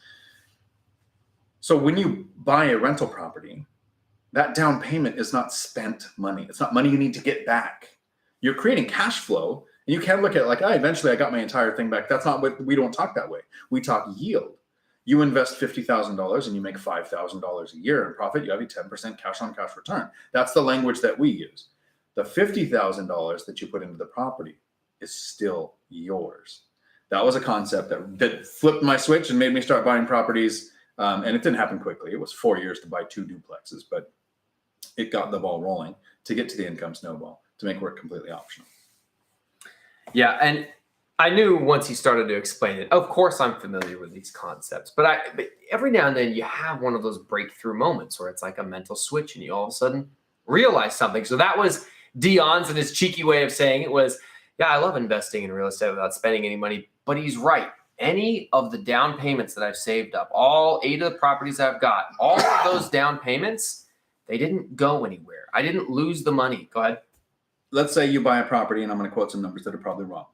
S1: So when you buy a rental property, that down payment is not spent money. It's not money you need to get back. You're creating cash flow, and you can't look at it like, eventually I got my entire thing back. That's not what we don't talk that way. We talk yield. You invest $50,000 and you make $5,000 a year in profit. You have a 10% cash on cash return. That's the language that we use. The $50,000 that you put into the property is still yours. That was a concept that flipped my switch and made me start buying properties. And it didn't happen quickly. It was 4 years to buy 2 duplexes, but it got the ball rolling to get to the income snowball, to make work completely optional.
S2: Yeah, and I knew once he started to explain it, of course I'm familiar with these concepts, but every now and then you have one of those breakthrough moments where it's like a mental switch and you all of a sudden realize something. So that was Dion's, and his cheeky way of saying it was, yeah, I love investing in real estate without spending any money, but he's right. Any of the down payments that I've saved up, all 8 of the properties I've got, all of those down payments, they didn't go anywhere. I didn't lose the money. Go ahead.
S1: Let's say you buy a property, and I'm going to quote some numbers that are probably wrong.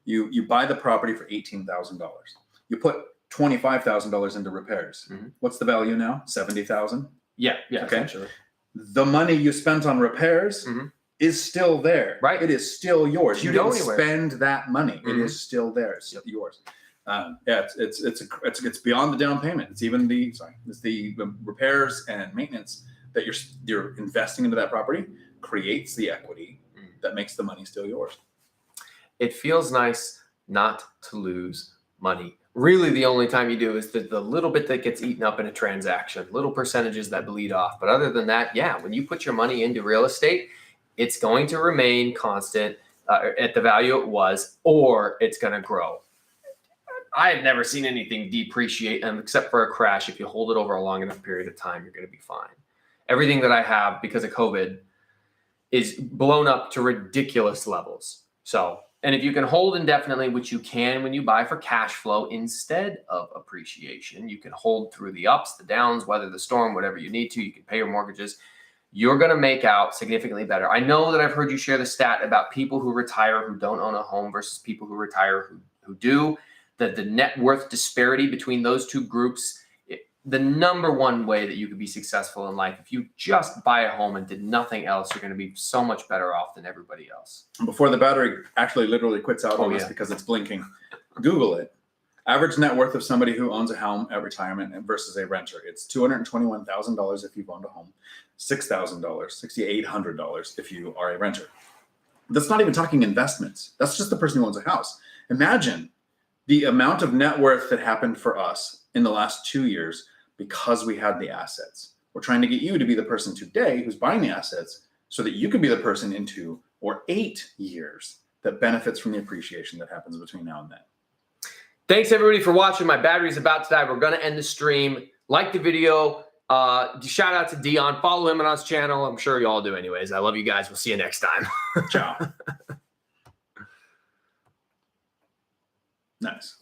S1: You buy the property for $18,000. You put $25,000 into repairs. Mm-hmm. What's the value now? $70,000.
S2: Yeah.
S1: Okay. The money you spent on repairs is still there.
S2: Right.
S1: It is still yours. You didn't spend that money. Mm-hmm. It is still there. It's yours. It's beyond the down payment. It's even the repairs and maintenance that you're investing into that property creates the equity that makes the money still yours.
S2: It feels nice not to lose money. Really, the only time you do is the little bit that gets eaten up in a transaction, little percentages that bleed off. But other than that, yeah, when you put your money into real estate, it's going to remain constant at the value it was, or it's going to grow. I have never seen anything depreciate, except for a crash. If you hold it over a long enough period of time, you're going to be fine. Everything that I have because of COVID is blown up to ridiculous levels. So, and if you can hold indefinitely, which you can when you buy for cash flow instead of appreciation, you can hold through the ups, the downs, weather the storm, whatever you need to. You can pay your mortgages. You're going to make out significantly better. I know that I've heard you share the stat about people who retire who don't own a home versus people who retire who do. The net worth disparity between those two groups, the number one way that you could be successful in life, if you just buy a home and did nothing else, you're going to be so much better off than everybody else.
S1: Before the battery actually literally quits out on us because it's blinking, Google it. Average net worth of somebody who owns a home at retirement versus a renter. It's $221,000 if you've owned a home, $6,000, $6,800 if you are a renter. That's not even talking investments. That's just the person who owns a house. Imagine the amount of net worth that happened for us in the last 2 years because we had the assets. We're trying to get you to be the person today who's buying the assets so that you can be the person in 2 or 8 years that benefits from the appreciation that happens between now and then.
S2: Thanks everybody for watching. My battery's about to die. We're going to end the stream. Like the video. Shout out to Dion. Follow him on his channel. I'm sure you all do anyways. I love you guys. We'll see you next time.
S1: Ciao. Nice.